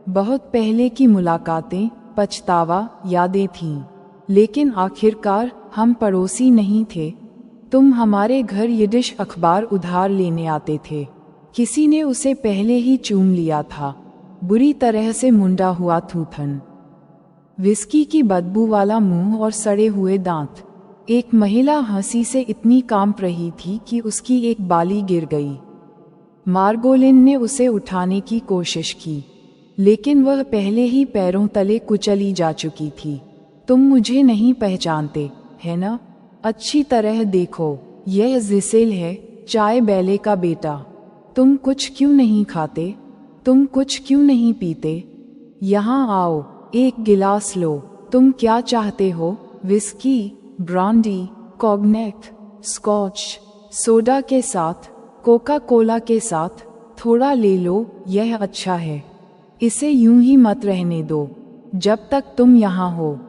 बहुत पहले की मुलाकातें, पछतावा, यादें थीं। लेकिन आखिरकार हम पड़ोसी नहीं थे। तुम हमारे घर यिडिश अखबार उधार लेने आते थे। किसी ने उसे पहले ही चूम लिया था। बुरी तरह से मुंडा हुआ थूथन, विस्की की बदबू वाला मुंह और सड़े हुए दांत। एक महिला हंसी से इतनी कांप रही थी कि उसकी एक बाली गिर गई। मार्गोलिन ने उसे उठाने की कोशिश की, लेकिन वह पहले ही पैरों तले कुचली जा चुकी थी। तुम मुझे नहीं पहचानते, है ना? अच्छी तरह देखो, यह जिसेल है, चाय बेले का बेटा। तुम कुछ क्यों नहीं खाते? तुम कुछ क्यों नहीं पीते? यहाँ आओ, एक गिलास लो। तुम क्या चाहते हो? विस्की, ब्रांडी, कॉग्नेक, स्कॉच, सोडा के साथ, कोका कोला के साथ, थोड़ा ले लो, यह अच्छा है। इसे यूं ही मत रहने दो, जब तक तुम यहाँ हो।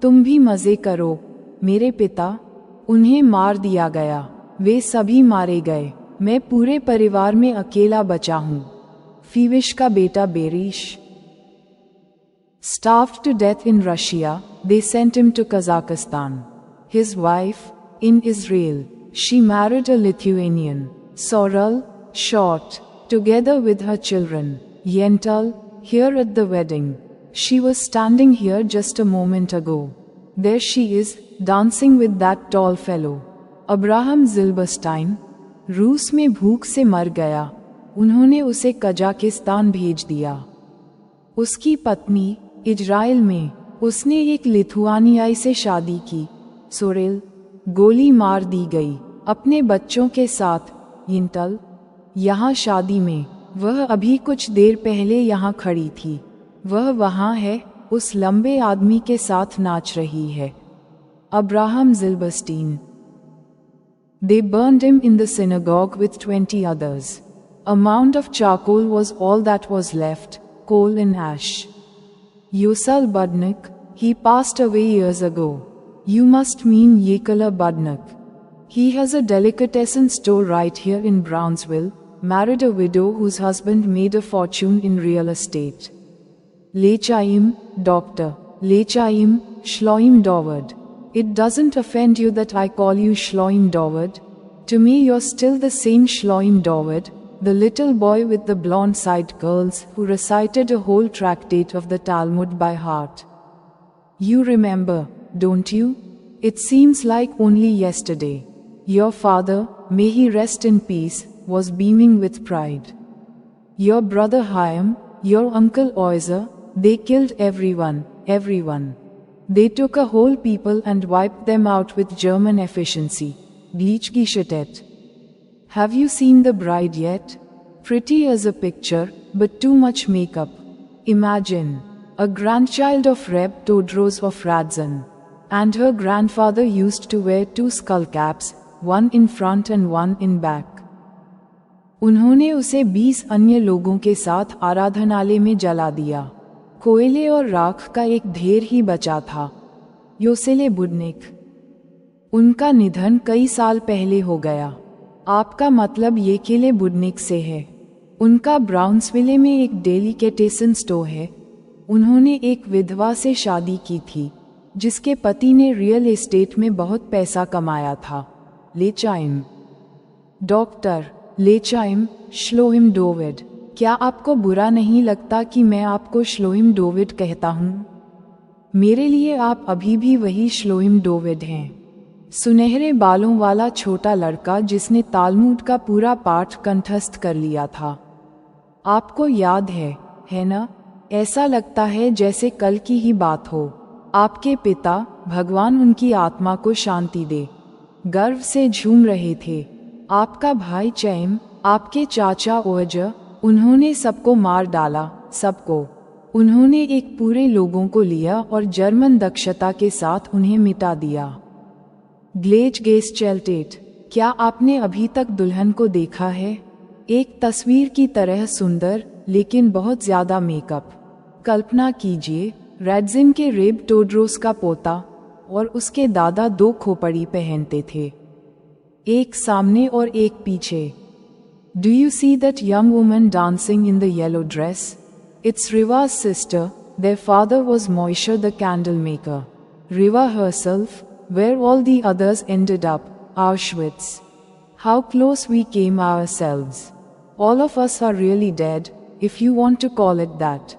तुम भी मज़े करो। मेरे पिता, उन्हें मार दिया गया। वे सभी मारे गए। मैं पूरे परिवार में अकेला बचा हूँ। फीविश का बेटा bearish. Starved to death in Russia, they sent him to Kazakhstan. His wife, in Israel. She married a Lithuanian, Sorel, short, together with her children, Yental, here at the wedding. She was standing here just a moment ago. There she is, dancing with that tall fellow. Abraham Zilberstein, रूस में भूख से मर गया। उन्होंने उसे Kazakhstan भेज दिया। उसकी पत्नी, इजराइल में, उसने एक लिथुआनियाई से शादी की, सोरेल, गोली मार दी गई, अपने बच्चों के साथ, यिंटल, यहाँ शादी में। वह अभी कुछ देर पहले यहाँ खड़ी थी। वह वहाँ है, उस लंबे आदमी के साथ नाच रही है। Abraham ज़िल्बरस्टीन। They burned him in the synagogue with 20 others. A mound of charcoal was all that was left, coal and ash. Yusal Budnik, he passed away years ago. You must mean Yekala Badnak. He has a delicatessen store right here in Brownsville, married a widow whose husband made a fortune in real estate. Lechaim, Doctor. Lechaim, Shloim Dovard. It doesn't offend you that I call you Shloim Dovard? To me you're still the same Shloim Dovard, the little boy with the blonde side curls who recited a whole tractate of the Talmud by heart. You remember, don't you? It seems like only yesterday. Your father, may he rest in peace, was beaming with pride. Your brother Chaim, your uncle Oizer, they killed everyone. They took a whole people and wiped them out with German efficiency. Gleichgeschüttet. Have you seen the bride yet? Pretty as a picture, but too much makeup. Imagine, a grandchild of Reb Todros of Radzin. And her grandfather used to wear 2 skull caps, one in front and one in back. उन्होंने उसे 20 अन्य लोगों के साथ आराधनालय में जला दिया। कोयले और राख का एक ढेर ही बचा था। योसेले बुडनिक। उनका निधन कई साल पहले हो गया। आपका मतलब येकेले बुडनिक से है। उनका ब्राउन्सविले में एक डेलिकेटेसन स्टोर है। उन्होंने एक विधवा से शादी की थी, जिसके पति ने रियल एस्टेट में बहुत पैसा कमाया था। लेचाइम। डॉक्टर लेचाइम, श्लोइम डोविड। क्या आपको बुरा नहीं लगता कि मैं आपको श्लोइम डोविड कहता हूँ? मेरे लिए आप अभी भी वही श्लोइम डोविड हैं। सुनहरे बालों वाला छोटा लड़का जिसने तालमुड का पूरा पाठ कंठस्थ कर लिया था। आपको याद है ना? ऐसा लगता है जैसे कल की ही बात हो। आपके पिता, भगवान उनकी आत्मा को शांति दे, गर्व से झूम रहे थे। आपका भाई चैम, आपके चाचा ओज, उन्होंने सबको मार डाला, सबको। उन्होंने एक पूरे लोगों को लिया और जर्मन दक्षता के साथ उन्हें मिटा दिया। ग्लेज गेस चेल्टेट। क्या आपने अभी तक दुल्हन को देखा है? एक तस्वीर की तरह सुंदर, लेकिन बहुत ज्यादा मेकअप। कल्पना कीजिए, रैडजिन के रेब टोड्रोस का पोता और उसके दादा 2 खोपड़ी पहनते थे, एक सामने और एक पीछे। Do you see that young woman dancing in the yellow dress? It's Riva's sister. Their father was Moishe the candle maker. Riva herself, where all the others ended up, Auschwitz. How close we came ourselves. All of us are really dead, if you want to call it that.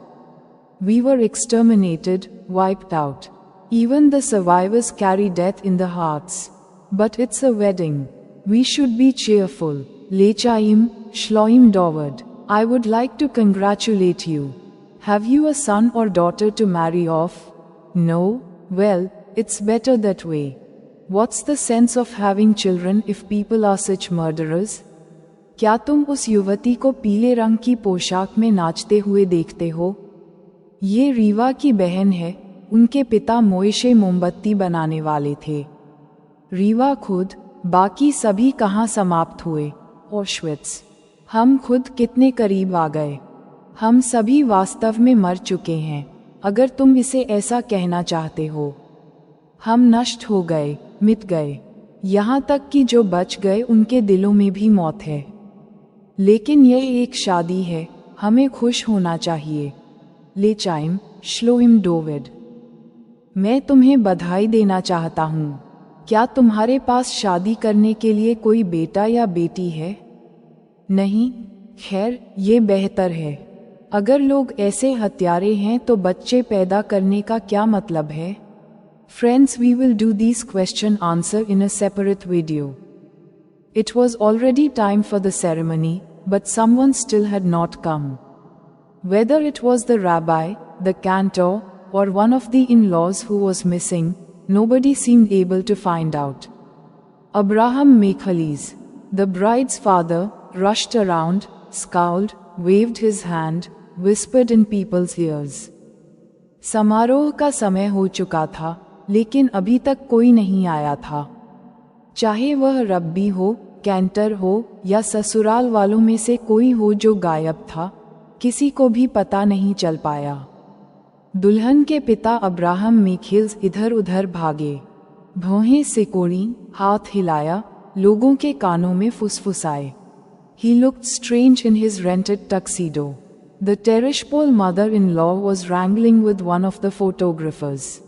We were exterminated, wiped out. Even the survivors carry death in their hearts. But it's a wedding. We should be cheerful. Lechaim, Shloim Dovard. I would like to congratulate you. Have you a son or daughter to marry off? No? Well, it's better that way. What's the sense of having children if people are such murderers? क्या तुम उस युवती को पीले रंग की पोशाक में नाचते हुए देखते हो? ये रीवा की बहन है। उनके पिता मोइशे मोमबत्ती बनाने वाले थे। रीवा खुद, बाकी सभी कहाँ समाप्त हुए? ऑशविट्स। हम खुद कितने करीब आ गए। हम सभी वास्तव में मर चुके हैं, अगर तुम इसे ऐसा कहना चाहते हो। हम नष्ट हो गए, मिट गए। यहाँ तक कि जो बच गए उनके दिलों में भी मौत है। लेकिन यह एक शादी है, हमें खुश होना चाहिए। लेचाइम, श्लोइम डोविड। मैं तुम्हें बधाई देना चाहता हूँ। क्या तुम्हारे पास शादी करने के लिए कोई बेटा या बेटी है? नहीं? खैर, ये बेहतर है। अगर लोग ऐसे हत्यारे हैं तो बच्चे पैदा करने का क्या मतलब है? Friends, we will do these question answer in a separate video. It was already time for the ceremony, but someone still had not come. Whether it was the rabbi, the cantor, or one of the in-laws who was missing, nobody seemed able to find out. Abraham Mekhaliz, the bride's father, rushed around, scowled, waved his hand, whispered in people's ears. समारोह का समय हो चुका था, लेकिन अभी तक कोई नहीं आया था। चाहे वह रब्बी हो, कैंटर हो या ससुराल वालों में से कोई हो जो गायब था, किसी को भी पता नहीं चल पाया। दुल्हन के पिता अब्राहम मेखिल्स इधर उधर भागे। भौहें सिकोड़ी, हाथ हिलाया, लोगों के कानों में फुसफुसाए. He looked strange in his rented tuxedo. The Tereshpol mother-in-law was wrangling with one of the photographers.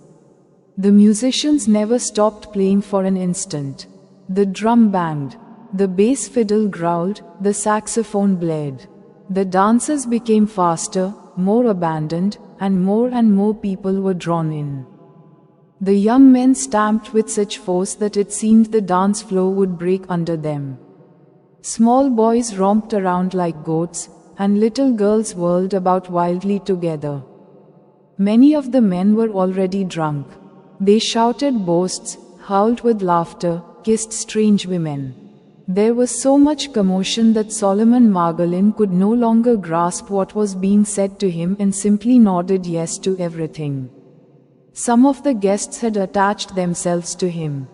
The musicians never stopped playing for an instant. The drum banged, the bass fiddle growled, the saxophone blared. The dances became faster, more abandoned, and more people were drawn in. The young men stamped with such force that it seemed the dance floor would break under them. Small boys romped around like goats, and little girls whirled about wildly together. Many of the men were already drunk. They shouted boasts, howled with laughter, kissed strange women. There was so much commotion that Solomon Margolin could no longer grasp what was being said to him and simply nodded yes to everything. Some of the guests had attached themselves to him,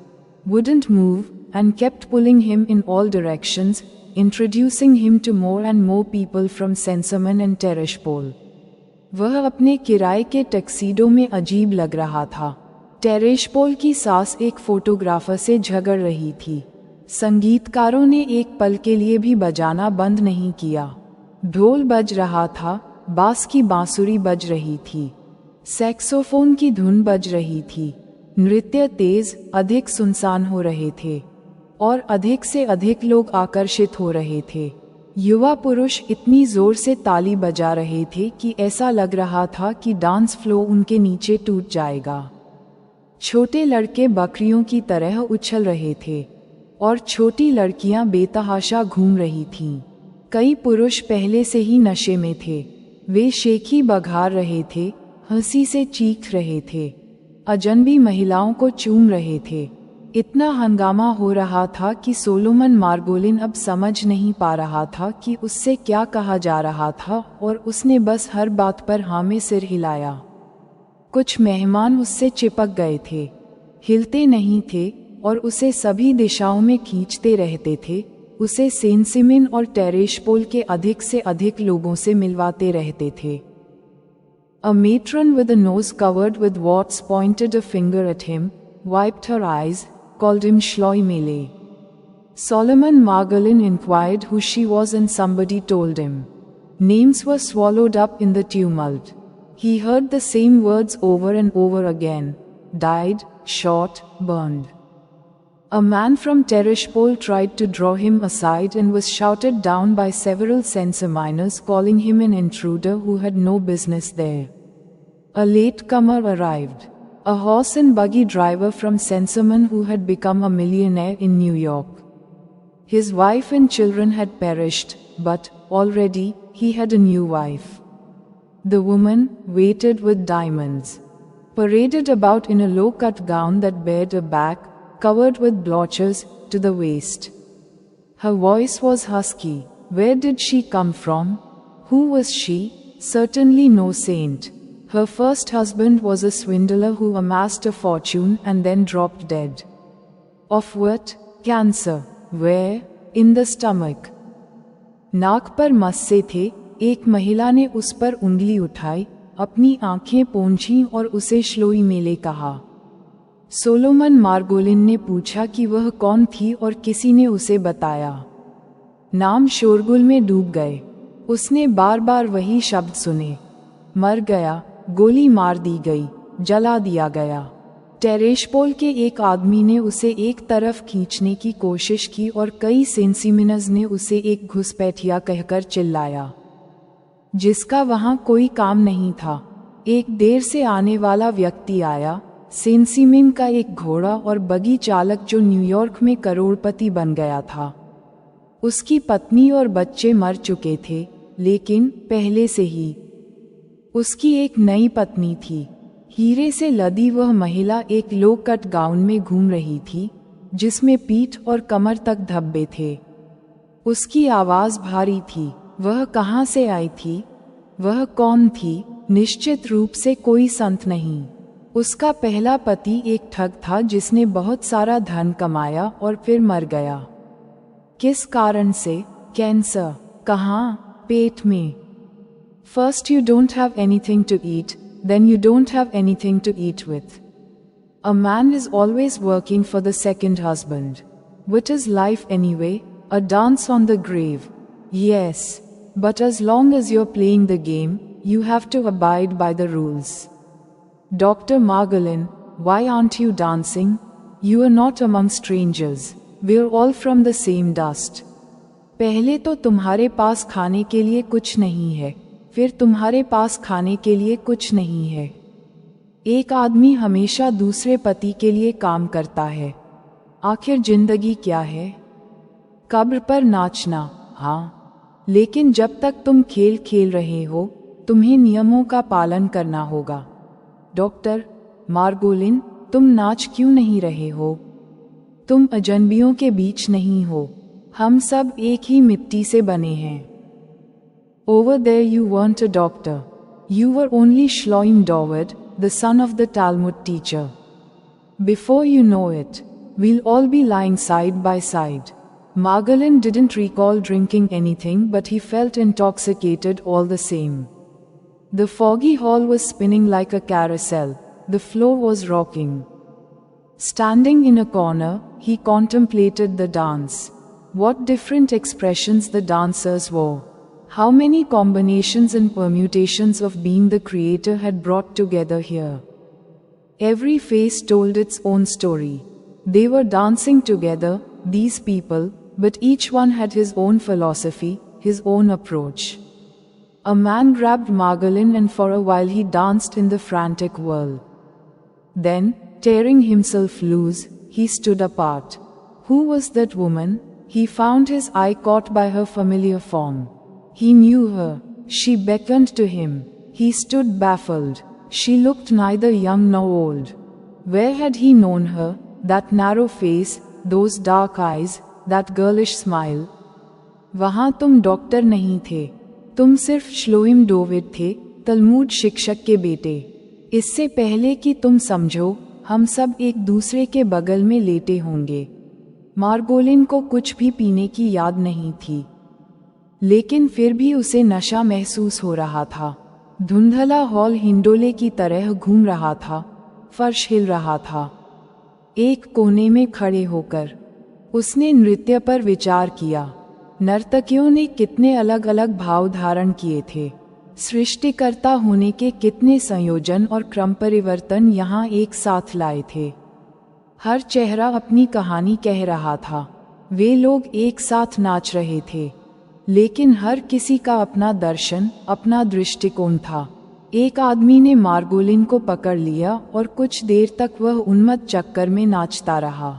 wouldn't move, and kept pulling him in all directions, introducing him to more and more people from Sensaman and Tereshpol. वह अपने किराए के tuxedo में अजीब लग रहा था. टेरेशपोल की सास एक फोटोग्राफर से झगड़ रही थी. संगीतकारों ने एक पल के लिए भी बजाना बंद नहीं किया. ढोल बज रहा था, बास की बांसुरी बज रही थी, सैक्सोफोन की धुन बज रही थी. नृत्य तेज, अधिक सुनसान हो रहे थे, और अधिक से अधिक लोग आकर्षित हो रहे थे. युवा पुरुष इतनी जोर से ताली बजा रहे थे कि ऐसा लग रहा था कि डांस फ्लोर उनके नीचे टूट जाएगा. छोटे लड़के बकरियों की तरह उछल रहे थे, और छोटी लड़कियां बेतहाशा घूम रही थीं. कई पुरुष पहले से ही नशे में थे. वे शेखी बघार रहे थे, हंसी से चीख रहे थे, अजनबी महिलाओं को चूम रहे थे. इतना हंगामा हो रहा था कि सोलोमन मार्गोलिन अब समझ नहीं पा रहा था कि उससे क्या कहा जा रहा था, और उसने बस हर बात पर हाँ में सिर हिलाया. कुछ मेहमान उससे चिपक गए थे, हिलते नहीं थे, और उसे सभी दिशाओं में खींचते रहते थे. उसे सेंसिमिन और टेरेशपोल के अधिक से अधिक लोगों से मिलवाते रहते थे. A matron with a nose covered with warts pointed a finger at him, wiped her eyes, called him Shloimele. Solomon Margolin inquired who she was and somebody told him. Names were swallowed up in the tumult. He heard the same words over and over again: died, shot, burned. A man from Tereshpol tried to draw him aside and was shouted down by several censor miners, calling him an intruder who had no business there. A latecomer arrived, a horse and buggy driver from Sensaman who had become a millionaire in New York. His wife and children had perished, but already he had a new wife. The woman, weighted with diamonds, paraded about in a low-cut gown that bared a back, covered with blotches, to the waist. Her voice was husky. Where did she come from? Who was she? Certainly no saint. Her first husband was a swindler who amassed a fortune and then dropped dead. Of what? Cancer. Where? In the stomach. नाक पर मस्से थे. एक महिला ने उस पर उंगली उठाई, अपनी आंखें पोंछीं और उसे श्लोईमेले कहा. सोलोमन मार्गोलिन ने पूछा कि वह कौन थी, और किसी ने उसे बताया. नाम शोरगुल में डूब गए. उसने बार बार वही शब्द सुने. मर गया, गोली मार दी गई, जला दिया गया. टेरेशपोल के एक आदमी ने उसे एक तरफ खींचने की कोशिश की और कई सेंसिमिनज ने उसे एक घुसपैठिया कहकर चिल्लाया, जिसका वहां कोई काम नहीं था. एक देर से आने वाला व्यक्ति आया, सेंसिमिन का एक घोड़ा और बगी चालक जो न्यूयॉर्क में करोड़पति बन गया था. उसकी पत्नी और बच्चे मर चुके थे, लेकिन पहले से ही उसकी एक नई पत्नी थी. हीरे से लदी वह महिला एक लो कट गाउन में घूम रही थी, जिसमें पीठ और कमर तक धब्बे थे. उसकी आवाज भारी थी. वह कहाँ से आई थी? वह कौन थी? निश्चित रूप से कोई संत नहीं. उसका पहला पति एक ठग था जिसने बहुत सारा धन कमाया और फिर मर गया. किस कारण से? कैंसर. कहाँ? पेट में. First you don't have anything to eat, then you don't have anything to eat with. A man is always working for the second husband. What is life anyway? A dance on the grave. Yes, but as long as you're playing the game, you have to abide by the rules. Dr. Margolin, why aren't you dancing? You are not among strangers. We're all from the same dust. पहले तो तुम्हारे पास खाने के लिए कुछ नहीं है, फिर तुम्हारे पास खाने के लिए कुछ नहीं है। एक आदमी हमेशा दूसरे पति के लिए काम करता है। आखिर जिंदगी क्या है? कब्र पर नाचना, हाँ, लेकिन जब तक तुम खेल खेल रहे हो, तुम्हें नियमों का पालन करना होगा। डॉक्टर मार्गोलिन, तुम नाच क्यों नहीं रहे हो? तुम अजनबियों के बीच नहीं हो, हम सब एक ही मिट्टी से बने हैं। Over there you weren't a doctor. You were only Shloim David, the son of the Talmud teacher. Before you know it, we'll all be lying side by side. Margolin didn't recall drinking anything, but he felt intoxicated all the same. The foggy hall was spinning like a carousel. The floor was rocking. Standing in a corner, he contemplated the dance. What different expressions the dancers wore. How many combinations and permutations of being the creator had brought together here. Every face told its own story. They were dancing together, these people, but each one had his own philosophy, his own approach. A man grabbed Margolin and for a while he danced in the frantic whirl. Then, tearing himself loose, he stood apart. Who was that woman? He found his eye caught by her familiar form. He knew her. She beckoned to him. He stood baffled. She looked neither young nor old. Where had he known her? That narrow face, those dark eyes, that girlish smile. वहाँ तुम doctor नहीं थे, तुम सिर्फ श्लोइम डोविड थे, तलमूद शिक्षक के बेटे। इससे पहले कि तुम समझो, हम सब एक दूसरे के बगल में लेटे होंगे। मार्गोलिन को कुछ भी पीने की याद नहीं थी, लेकिन फिर भी उसे नशा महसूस हो रहा था। धुंधला हॉल हिंडोले की तरह घूम रहा था, फर्श हिल रहा था। एक कोने में खड़े होकर उसने नृत्य पर विचार किया। नर्तकियों ने कितने अलग अलग भाव धारण किए थे। सृष्टिकर्ता होने के कितने संयोजन और क्रम परिवर्तन यहाँ एक साथ लाए थे। हर चेहरा अपनी कहानी कह रहा था। वे लोग एक साथ नाच रहे थे, लेकिन हर किसी का अपना दर्शन, अपना दृष्टिकोण था। एक आदमी ने मार्गोलिन को पकड़ लिया और कुछ देर तक वह उन्मत्त चक्कर में नाचता रहा।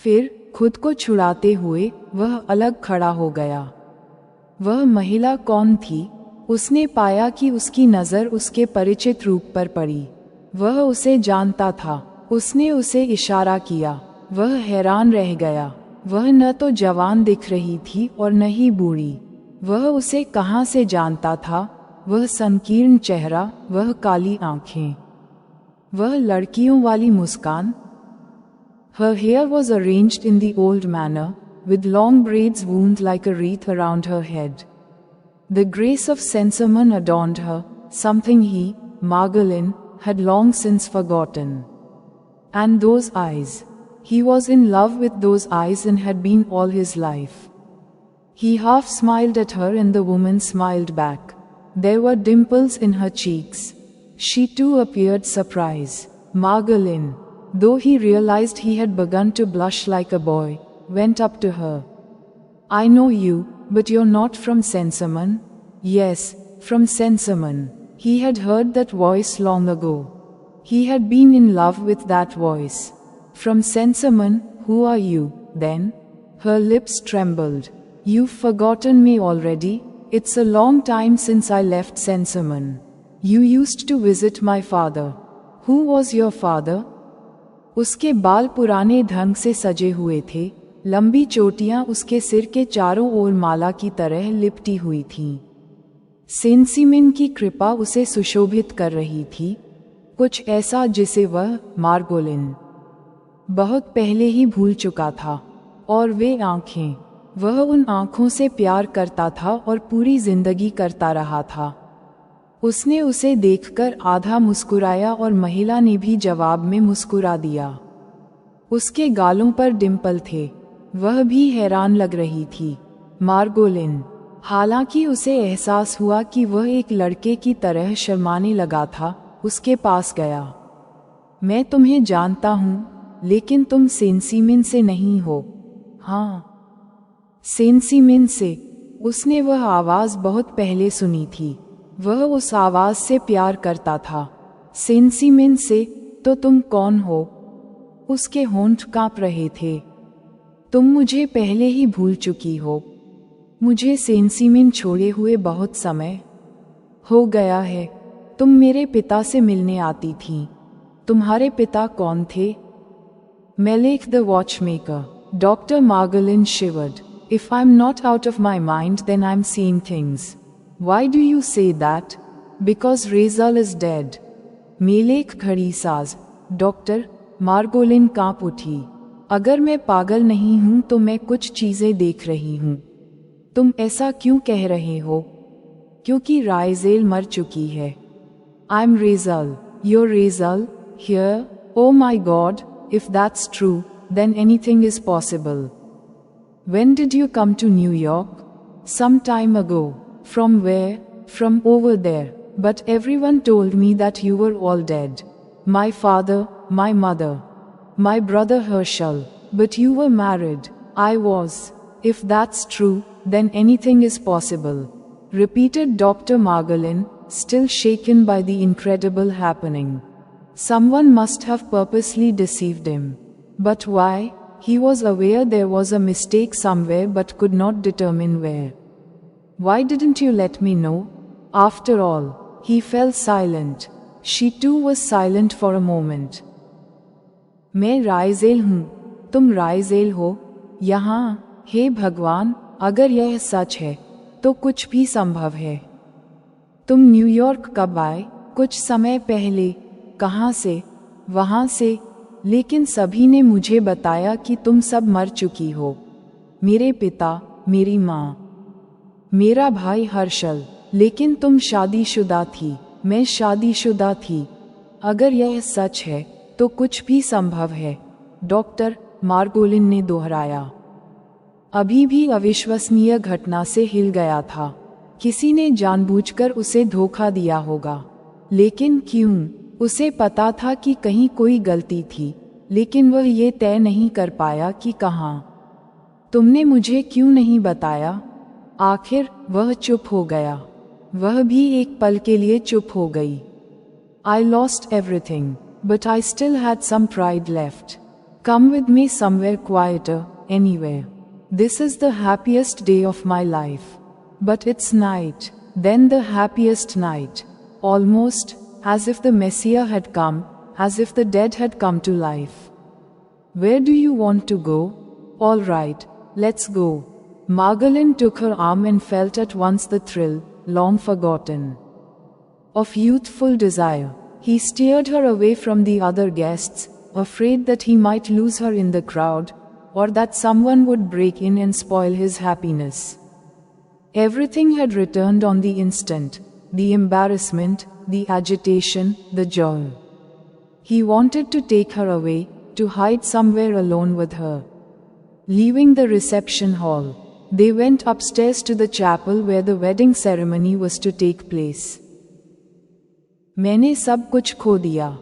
फिर खुद को छुड़ाते हुए वह अलग खड़ा हो गया। वह महिला कौन थी? उसने पाया कि उसकी नज़र उसके परिचित रूप पर पड़ी। वह उसे जानता था। उसने उसे इशारा किया। वह हैरान रह गया। वह न तो जवान दिख रही थी और न ही बूढ़ी। वह उसे कहाँ से जानता था? वह संकीर्ण चेहरा, वह काली आंखें, वह लड़कियों वाली मुस्कान। Her hair was arranged in the old manner, with long braids wound like a wreath around her head. The grace of Sensaman adorned her, something he, Margolin, had long since forgotten. And those eyes. He was in love with those eyes and had been all his life. He half smiled at her and the woman smiled back. There were dimples in her cheeks. She too appeared surprised. Margolin, though he realized he had begun to blush like a boy, went up to her. I know you, but you're not from Sensaman? Yes, from Sensaman. He had heard that voice long ago. He had been in love with that voice. From Sensaman, who are you, then? Her lips trembled. You've forgotten me already? It's a long time since I left Sensaman. You used to visit my father. Who was your father? उसके बाल पुराने ढंग से सजे हुए थे। लंबी चोटियां उसके सिर के चारों ओर माला की तरह लिपटी हुई थीं। सेंसिमिन की कृपा उसे सुशोभित कर रही थी, कुछ ऐसा जिसे वह, मार्गोलिन, बहुत पहले ही भूल चुका था। और वे आंखें, वह उन आंखों से प्यार करता था और पूरी जिंदगी करता रहा था। उसने उसे देखकर आधा मुस्कुराया और महिला ने भी जवाब में मुस्कुरा दिया। उसके गालों पर डिंपल थे। वह भी हैरान लग रही थी। मार्गोलिन। हालांकि उसे एहसास हुआ कि वह एक लड़के की तरह शर्माने लगा था, उसके पास गया। मैं तुम्हें जानता हूँ, लेकिन तुम सेंसीमिन से नहीं हो। हाँ, सेंसीमिन से। उसने वह आवाज़ बहुत पहले सुनी थी। वह उस आवाज़ से प्यार करता था। सेंसीमिन से? तो तुम कौन हो? उसके होंठ कांप रहे थे। तुम मुझे पहले ही भूल चुकी हो। मुझे सेंसीमिन छोड़े हुए बहुत समय हो गया है। तुम मेरे पिता से मिलने आती थीं। तुम्हारे पिता कौन थे? Melech the watchmaker. Doctor Margolin shivered. If I'm not out of my mind, then I'm seeing things. Why do you say that? Because Rezal is dead. Maleic घड़ी साज। डॉक्टर, मार्गोलिन कांप उठी। अगर मैं पागल नहीं हूं तो मैं कुछ चीजें देख रही हूं। तुम ऐसा क्यों कह रहे हो? क्योंकि राइजेल मर चुकी है। I'm Rezal. You're Rezal? Here? Oh my God, if that's true, then anything is possible. When did you come to New York? Some time ago. From where? From over there. But everyone told me that you were all dead. My father, my mother, my brother Herschel. But you were married. I was. If that's true, then anything is possible. Repeated Dr. Margolin, still shaken by the incredible happening. Someone must have purposely deceived him. But why? He was aware there was a mistake somewhere but could not determine where. Why didn't you let me know? After all, he fell silent. She too was silent for a moment. मैं राइजेल हूँ। तुम राइजेल हो? यहाँ? हे भगवान, अगर यह सच है, तो कुछ भी संभव है। तुम न्यूयॉर्क कब आए? कुछ समय पहले। कहाँ से? वहाँ से। लेकिन सभी ने मुझे बताया कि तुम सब मर चुकी हो। मेरे पिता, मेरी माँ, मेरा भाई हर्षल। लेकिन तुम शादीशुदा थी। मैं शादीशुदा थी। अगर यह सच है, तो कुछ भी संभव है, डॉक्टर मार्गोलिन ने दोहराया। अभी भी अविश्वसनीय घटना से हिल गया था। किसी ने जानबूझकर उसे धोखा दिया होगा। लेकिन क्यों? उसे पता था कि कहीं कोई गलती थी, लेकिन वह ये तय नहीं कर पाया कि कहाँ। तुमने मुझे क्यों नहीं बताया? आखिर वह चुप हो गया। वह भी एक पल के लिए चुप हो गई। I lost everything, but I still had some pride left. Come with me somewhere quieter, anywhere. This is the happiest day of my life. But it's night, then the happiest night. Almost as if the Messiah had come, as if the dead had come to life. Where do you want to go? All right, let's go. Margolin took her arm and felt at once the thrill, long forgotten, of youthful desire. He steered her away from the other guests, afraid that he might lose her in the crowd, or that someone would break in and spoil his happiness. Everything had returned on the instant, the embarrassment, the agitation, the joy. He wanted to take her away, to hide somewhere alone with her. Leaving the reception hall, they went upstairs to the chapel where the wedding ceremony was to take place. मैंने सब कुछ खो दिया,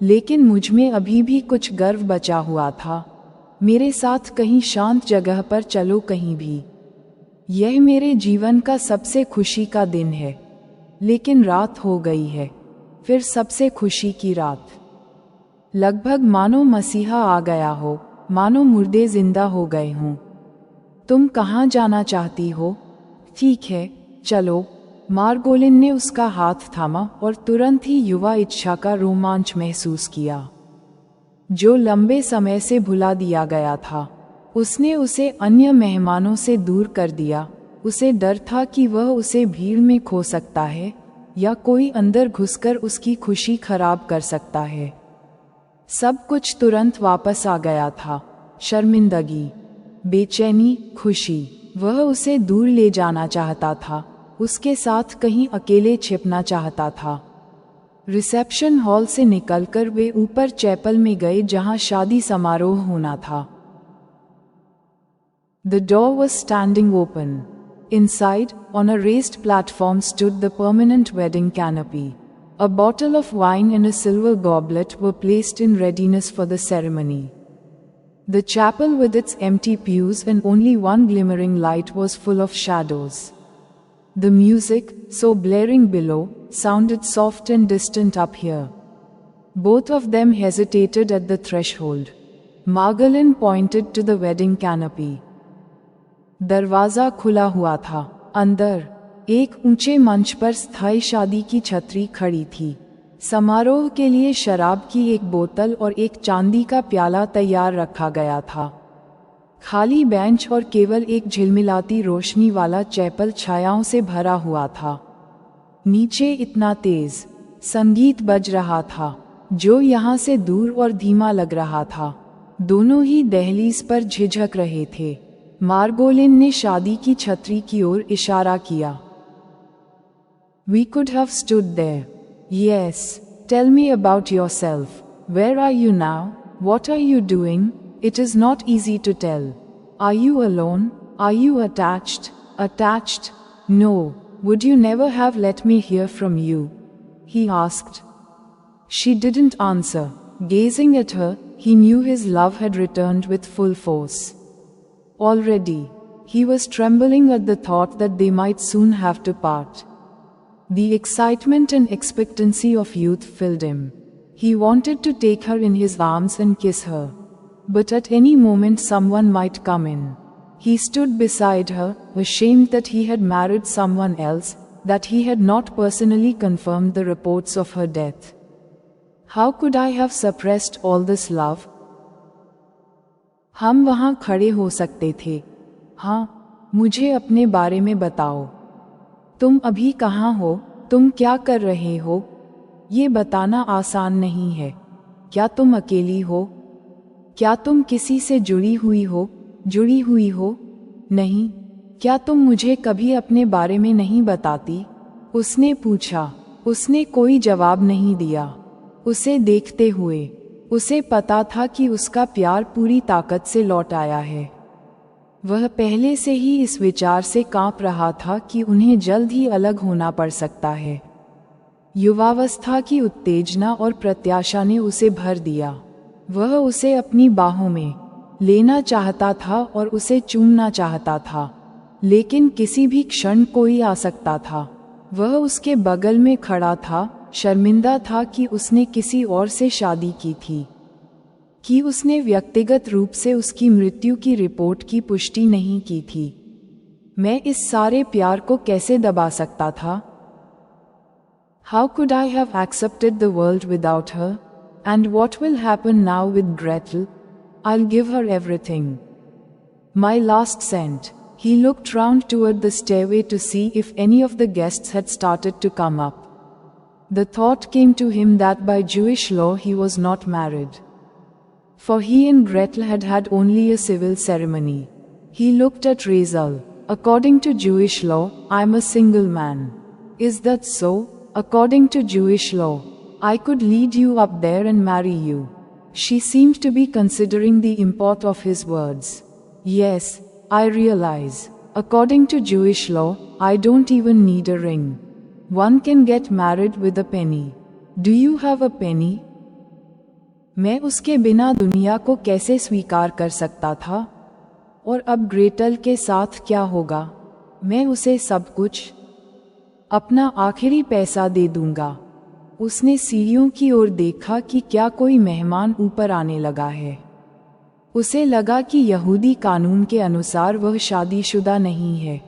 लेकिन मुझ में अभी भी कुछ गर्व बचा हुआ था। मेरे साथ कहीं शांत जगह पर चलो, कहीं भी। यह मेरे जीवन का सबसे खुशी का दिन है। लेकिन रात हो गई है, फिर सबसे खुशी की रात। लगभग मानो मसीहा आ गया हो, मानो मुर्दे जिंदा हो गए हों। तुम कहाँ जाना चाहती हो? ठीक है, चलो। मार्गोलिन ने उसका हाथ थामा और तुरंत ही युवा इच्छा का रोमांच महसूस किया, जो लंबे समय से भुला दिया गया था। उसने उसे अन्य मेहमानों से दूर कर दिया। उसे डर था कि वह उसे भीड़ में खो सकता है, या कोई अंदर घुसकर उसकी खुशी खराब कर सकता है। सब कुछ तुरंत वापस आ गया था। शर्मिंदगी, बेचैनी, खुशी। वह उसे दूर ले जाना चाहता था, उसके साथ कहीं अकेले छिपना चाहता था। रिसेप्शन हॉल से निकलकर वे ऊपर चैपल में गए जहां शादी समारोह होना था। The door was standing open. Inside, on a raised platform stood the permanent wedding canopy. A bottle of wine and a silver goblet were placed in readiness for the ceremony. The chapel with its empty pews and only one glimmering light was full of shadows. The music, so blaring below, sounded soft and distant up here. Both of them hesitated at the threshold. Margolin pointed to the wedding canopy. दरवाजा खुला हुआ था। अंदर एक ऊंचे मंच पर स्थायी शादी की छतरी खड़ी थी। समारोह के लिए शराब की एक बोतल और एक चांदी का प्याला तैयार रखा गया था। खाली बेंच और केवल एक झिलमिलाती रोशनी वाला चैपल छायाओं से भरा हुआ था। नीचे इतना तेज संगीत बज रहा था जो यहाँ से दूर और धीमा लग रहा था। दोनों ही दहलीज पर झिझक रहे थे। मार्गोलिन ने शादी की छतरी की ओर इशारा किया। We could have stood there. Yes, tell me about yourself. Where are you now? What are you doing? It is not easy to tell. Are you alone? Are you attached? Attached? No. Would you never have let me hear from you? He asked. She didn't answer. Gazing at her, he knew his love had returned with full force. Already, he was trembling at the thought that they might soon have to part. The excitement and expectancy of youth filled him. He wanted to take her in his arms and kiss her. But at any moment someone might come in. He stood beside her, ashamed that he had married someone else, that he had not personally confirmed the reports of her death. How could I have suppressed all this love? हम वहाँ खड़े हो सकते थे। हाँ, मुझे अपने बारे में बताओ। तुम अभी कहाँ हो? तुम क्या कर रहे हो? ये बताना आसान नहीं है। क्या तुम अकेली हो? क्या तुम किसी से जुड़ी हुई हो? जुड़ी हुई हो? नहीं। क्या तुम मुझे कभी अपने बारे में नहीं बताती? उसने पूछा। उसने कोई जवाब नहीं दिया। उसे देखते हुए उसे पता था कि उसका प्यार पूरी ताकत से लौट आया है। वह पहले से ही इस विचार से कांप रहा था कि उन्हें जल्द ही अलग होना पड़ सकता है। युवावस्था की उत्तेजना और प्रत्याशा ने उसे भर दिया। वह उसे अपनी बाहों में लेना चाहता था और उसे चूमना चाहता था, लेकिन किसी भी क्षण कोई आ सकता था। वह उसके बगल में खड़ा था, शर्मिंदा था कि उसने किसी और से शादी की थी, कि उसने व्यक्तिगत रूप से उसकी मृत्यु की रिपोर्ट की पुष्टि नहीं की थी। मैं इस सारे प्यार को कैसे दबा सकता था? How could I have accepted the world without her? And what will happen now with Gretel? I'll give her everything. My last cent. He looked round toward the stairway to see if any of the guests had started to come up. The thought came to him that by Jewish law he was not married. For he and Gretel had had only a civil ceremony. He looked at Razel. According to Jewish law, I'm a single man. Is that so? According to Jewish law, I could lead you up there and marry you. She seemed to be considering the import of his words. Yes, I realize. According to Jewish law, I don't even need a ring. One can get married with a penny. Do you have a penny? मैं उसके बिना दुनिया को कैसे स्वीकार कर सकता था? और अब ग्रेटल के साथ क्या होगा? मैं उसे सब कुछ, अपना आखिरी पैसा दे दूंगा। उसने सीढ़ियों की ओर देखा कि क्या कोई मेहमान ऊपर आने लगा है। उसे लगा कि यहूदी कानून के अनुसार वह शादीशुदा नहीं है,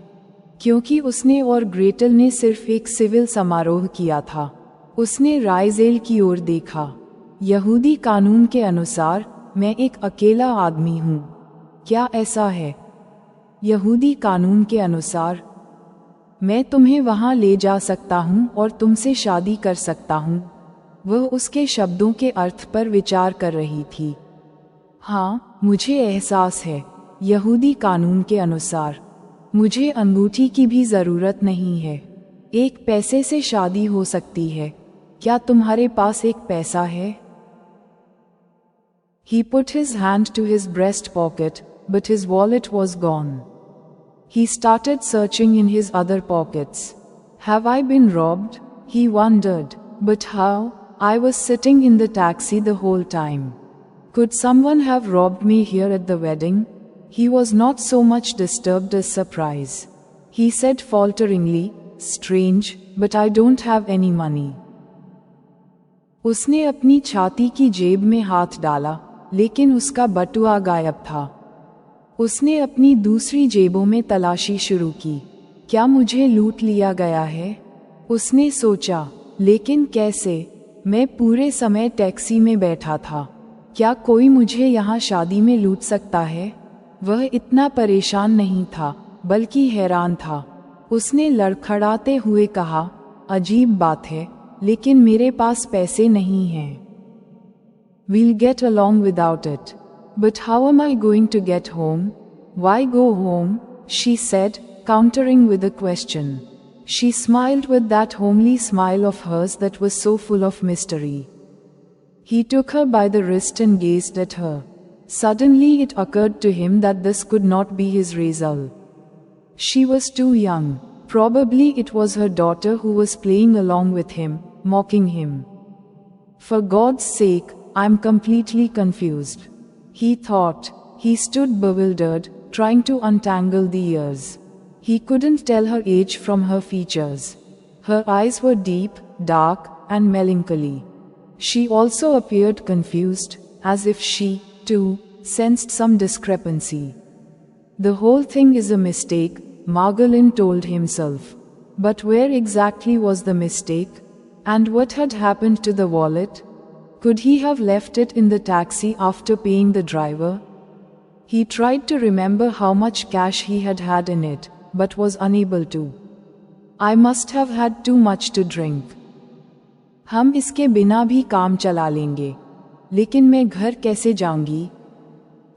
क्योंकि उसने और ग्रेटल ने सिर्फ एक सिविल समारोह किया था। उसने राइजेल की ओर देखा। यहूदी कानून के अनुसार मैं एक अकेला आदमी हूँ। क्या ऐसा है? यहूदी कानून के अनुसार मैं तुम्हें वहाँ ले जा सकता हूँ और तुमसे शादी कर सकता हूँ। वह उसके शब्दों के अर्थ पर विचार कर रही थी। हाँ, मुझे एहसास है, यहूदी कानून के अनुसार मुझे अंगूठी की भी जरूरत नहीं है। 1 पैसे से शादी हो सकती है। क्या तुम्हारे पास 1 पैसा है? He put his hand to his breast pocket, but his wallet was gone. He started searching in his other pockets. Have I been robbed? He wondered. But how? I was sitting in the taxi the whole time. Could someone have robbed me here at the wedding? He was not so much disturbed as surprised. He said falteringly, "Strange, but I don't have any money." उसने अपनी छाती की जेब में हाथ डाला, लेकिन उसका बटुआ गायब था। उसने अपनी दूसरी जेबों में तलाशी शुरू की। क्या मुझे लूट लिया गया है? उसने सोचा, लेकिन कैसे? मैं पूरे समय टैक्सी में बैठा था। क्या कोई मुझे यहाँ शादी में लूट सकता है? वह इतना परेशान नहीं था, बल्कि हैरान था। उसने लड़खड़ाते हुए कहा, अजीब बात है, लेकिन मेरे पास पैसे नहीं हैं। We'll get along without it. But how am I going to get home? Why go home? She said, countering with a question. She smiled with that homely smile of hers that was so full of mystery. He took her by the wrist and gazed at her. Suddenly it occurred to him that this could not be his result. She was too young. Probably it was her daughter who was playing along with him, mocking him. For God's sake, I'm completely confused. He thought. He stood bewildered, trying to untangle the ears. He couldn't tell her age from her features. Her eyes were deep, dark, and melancholy. She also appeared confused, as if she, too, sensed some discrepancy. The whole thing is a mistake, Margolin told himself. But where exactly was the mistake? And what had happened to the wallet? Could he have left it in the taxi after paying the driver? He tried to remember how much cash he had had in it, but was unable to. I must have had too much to drink. हम इसके बिना भी काम चला लेंगे, लेकिन मैं घर कैसे जाऊंगी?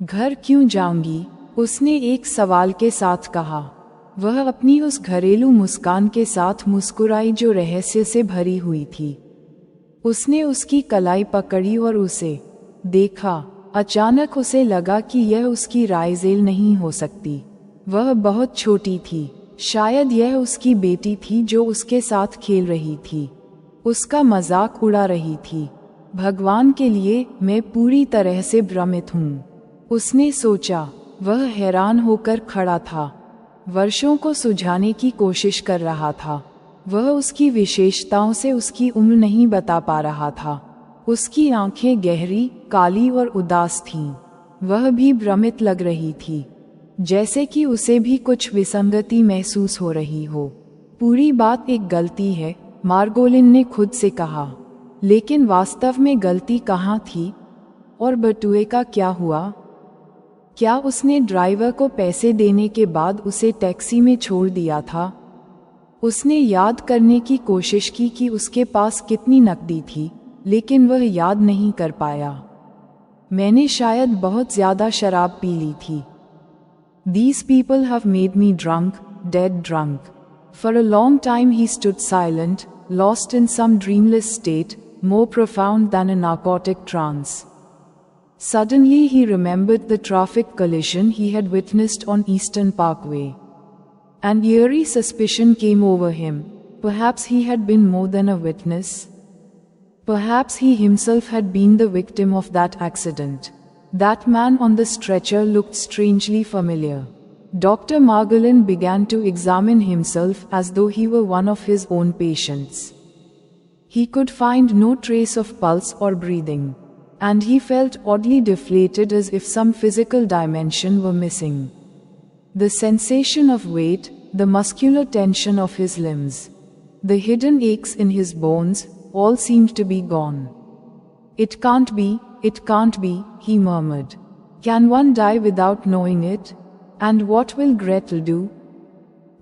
घर क्यों जाऊंगी? उसने एक सवाल के साथ कहा। वह अपनी उस घरेलू मुस्कान के साथ मुस्कुराई जो रहस्य से भरी हुई थी। उसने उसकी कलाई पकड़ी और उसे देखा। अचानक उसे लगा कि यह उसकी राइजेल नहीं हो सकती। वह बहुत छोटी थी। शायद यह उसकी बेटी थी जो उसके साथ खेल रही थी, उसका मजाक उड़ा रही थी। भगवान के लिए, मैं पूरी तरह से भ्रमित हूँ, उसने सोचा। वह हैरान होकर खड़ा था, वर्षों को सुझाने की कोशिश कर रहा था। वह उसकी विशेषताओं से उसकी उम्र नहीं बता पा रहा था। उसकी आंखें गहरी, काली और उदास थीं। वह भी भ्रमित लग रही थी, जैसे कि उसे भी कुछ विसंगति महसूस हो रही हो। पूरी बात एक गलती है, मार्गोलिन ने खुद से कहा। लेकिन वास्तव में गलती कहाँ थी? और बटुए का क्या हुआ? क्या उसने ड्राइवर को पैसे देने के बाद उसे टैक्सी में छोड़ दिया था? उसने याद करने की कोशिश की कि उसके पास कितनी नकदी थी, लेकिन वह याद नहीं कर पाया। मैंने शायद बहुत ज्यादा शराब पी ली थी। These people have made me drunk, dead drunk. For a long time he stood silent, lost in some dreamless state, more profound than a narcotic trance. Suddenly he remembered the traffic collision he had witnessed on Eastern Parkway. An eerie suspicion came over him. Perhaps he had been more than a witness. Perhaps he himself had been the victim of that accident. That man on the stretcher looked strangely familiar. Dr. Margolin began to examine himself as though he were one of his own patients. He could find no trace of pulse or breathing, and he felt oddly deflated as if some physical dimension were missing. The sensation of weight, the muscular tension of his limbs, the hidden aches in his bones, all seemed to be gone. It can't be, he murmured. Can one die without knowing it? And what will Gretel do?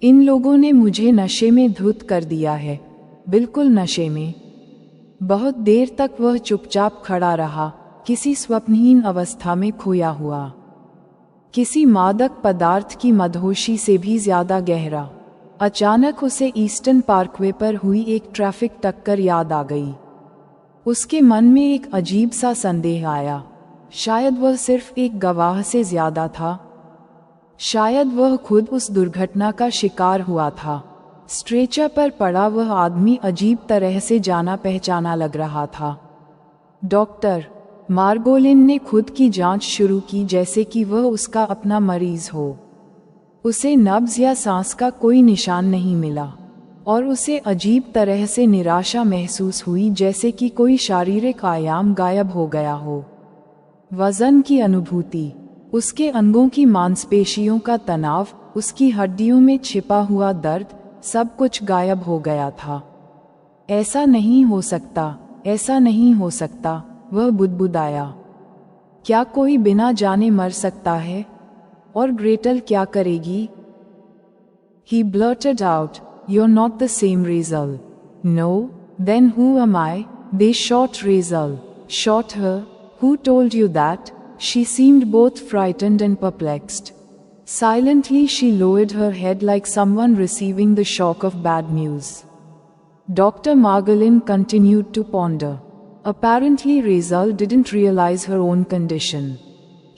इन लोगों ने मुझे नशे में धुत कर दिया है, बिल्कुल नशे में। बहुत देर तक वह चुपचाप खड़ा रहा, किसी स्वप्नहीन अवस्था में खोया हुआ। किसी मादक पदार्थ की मदहोशी से भी ज्यादा गहरा। अचानक उसे ईस्टर्न पार्कवे पर हुई एक ट्रैफिक टक्कर याद आ गई। उसके मन में एक अजीब सा संदेह आया। शायद वह सिर्फ एक गवाह से ज्यादा था। शायद वह खुद उस दुर्घटना का शिकार हुआ था। स्ट्रेचर पर पड़ा वह आदमी अजीब तरह से जाना पहचाना लग रहा था। डॉक्टर मार्गोलिन ने खुद की जांच शुरू की, जैसे कि वह उसका अपना मरीज हो। उसे नब्ज या सांस का कोई निशान नहीं मिला और उसे अजीब तरह से निराशा महसूस हुई, जैसे कि कोई शारीरिक आयाम गायब हो गया हो। वजन की अनुभूति, उसके अंगों की मांसपेशियों का तनाव, उसकी हड्डियों में छिपा हुआ दर्द, सब कुछ गायब हो गया था। ऐसा नहीं हो सकता, ऐसा नहीं हो सकता, वह बुदबुदाया। क्या कोई बिना जाने मर सकता है? और ग्रेटल क्या करेगी? He blurted out, "You're not the same Razel." "No, then who am I?" "They shot Razel." "Shot her? Who told you that?" She seemed both frightened and perplexed. Silently she lowered her head like someone receiving the shock of bad news. Dr. Margolin continued to ponder. Apparently Razel didn't realize her own condition.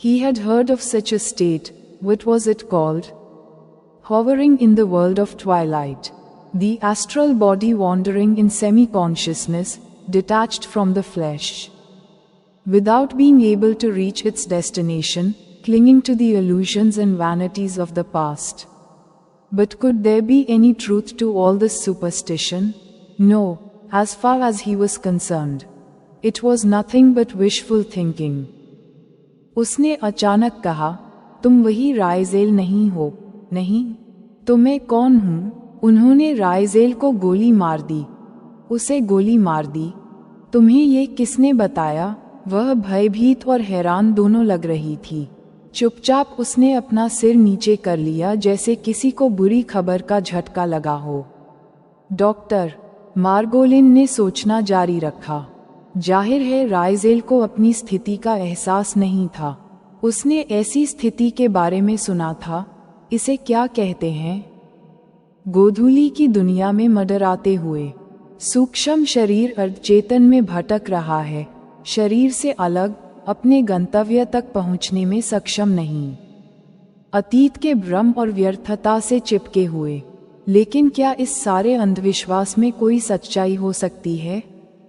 He had heard of such a state. What was it called? Hovering in the world of twilight. The astral body wandering in semi-consciousness, detached from the flesh. Without being able to reach its destination, clinging to the illusions and vanities of the past. But could there be any truth to all this superstition? No, as far as he was concerned. It was nothing but wishful thinking. उसने अचानक कहा, तुम वही राइजेल नहीं हो? नहीं। तो मैं कौन हूँ? उन्होंने राइजेल को गोली मार दी। उसे गोली मार दी? तुम्हें ये किसने बताया? वह भयभीत और हैरान दोनों लग रही थी। चुपचाप उसने अपना सिर नीचे कर लिया, जैसे किसी को बुरी खबर का झटका लगा हो। डॉक्टर मार्गोलिन ने सोचना जारी रखा। जाहिर है राइजेल को अपनी स्थिति का एहसास नहीं था। उसने ऐसी स्थिति के बारे में सुना था। इसे क्या कहते हैं? गोधूली की दुनिया में मडराते हुए सूक्ष्म शरीर अर्धचेतन में भटक रहा है, शरीर से अलग, अपने गंतव्य तक पहुंचने में सक्षम नहीं, अतीत के भ्रम और व्यर्थता से चिपके हुए। लेकिन क्या इस सारे अंधविश्वास में कोई सच्चाई हो सकती है?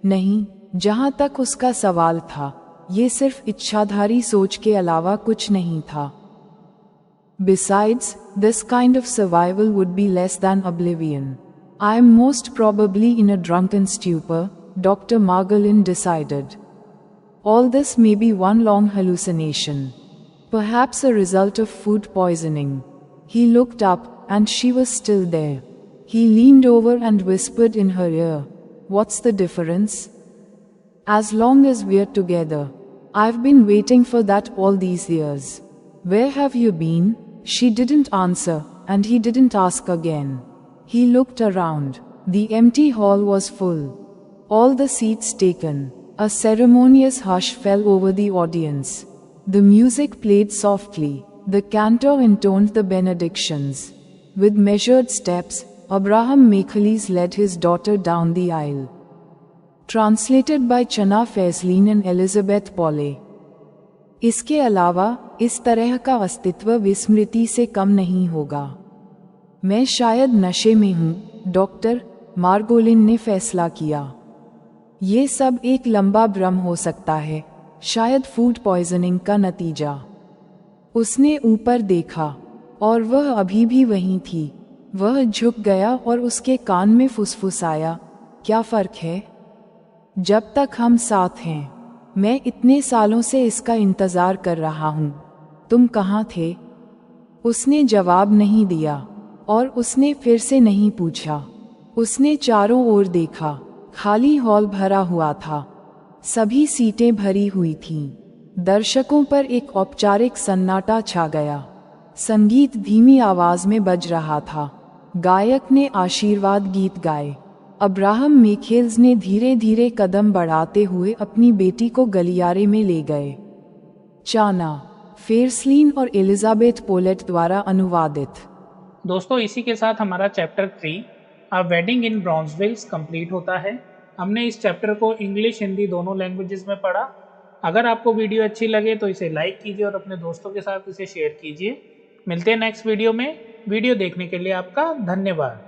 नहीं, जहां तक उसका सवाल था, ये सिर्फ इच्छाधारी सोच के अलावा कुछ नहीं था। Besides, this kind of survival would be less than oblivion. I am most probably in a drunken stupor, Dr. Margolin decided. All this may be one long hallucination. Perhaps a result of food poisoning. He looked up, and she was still there. He leaned over and whispered in her ear, "What's the difference? As long as we're together. I've been waiting for that all these years. Where have you been?" She didn't answer, and he didn't ask again. He looked around. The empty hall was full. All the seats taken. A ceremonious hush fell over the audience. The music played softly. The cantor intoned the benedictions. With measured steps, Abraham Michaelis led his daughter down the aisle. Translated by Chana Faisaline and Elizabeth Paulet. इसके अलावा इस तरह का अस्तित्व विस्मृति से कम नहीं होगा। मैं शायद नशे में हूँ, डॉक्टर मार्गोलिन ने फैसला किया। ये सब एक लंबा भ्रम हो सकता है, शायद फूड पॉइजनिंग का नतीजा। उसने ऊपर देखा और वह अभी भी वहीं थी। वह झुक गया और उसके कान में फुसफुसाया, क्या फर्क है? जब तक हम साथ हैं। मैं इतने सालों से इसका इंतजार कर रहा हूँ। तुम कहाँ थे? उसने जवाब नहीं दिया और उसने फिर से नहीं पूछा। उसने चारों ओर देखा। खाली हॉल भरा हुआ था। सभी सीटें भरी हुई थीं। दर्शकों पर एक औपचारिक सन्नाटा छा गया। संगीत धीमी आवाज में बज रहा था। गायक ने आशीर्वाद गीत गाए। अब्राहम मिखेल्स ने धीरे धीरे कदम बढ़ाते हुए अपनी बेटी को गलियारे में ले गए। चाना फेरस्लीन और एलिजाबेथ पोलेट द्वारा अनुवादित। दोस्तों, इसी के साथ हमारा chapter 3 a wedding in Brownsville complete होता है। हमने इस चैप्टर को इंग्लिश हिंदी दोनों लैंग्वेजेस में पढ़ा। अगर आपको वीडियो अच्छी लगे तो इसे लाइक कीजिए और अपने दोस्तों के साथ इसे शेयर कीजिए। मिलते हैं नेक्स्ट वीडियो में। वीडियो देखने के लिए आपका धन्यवाद।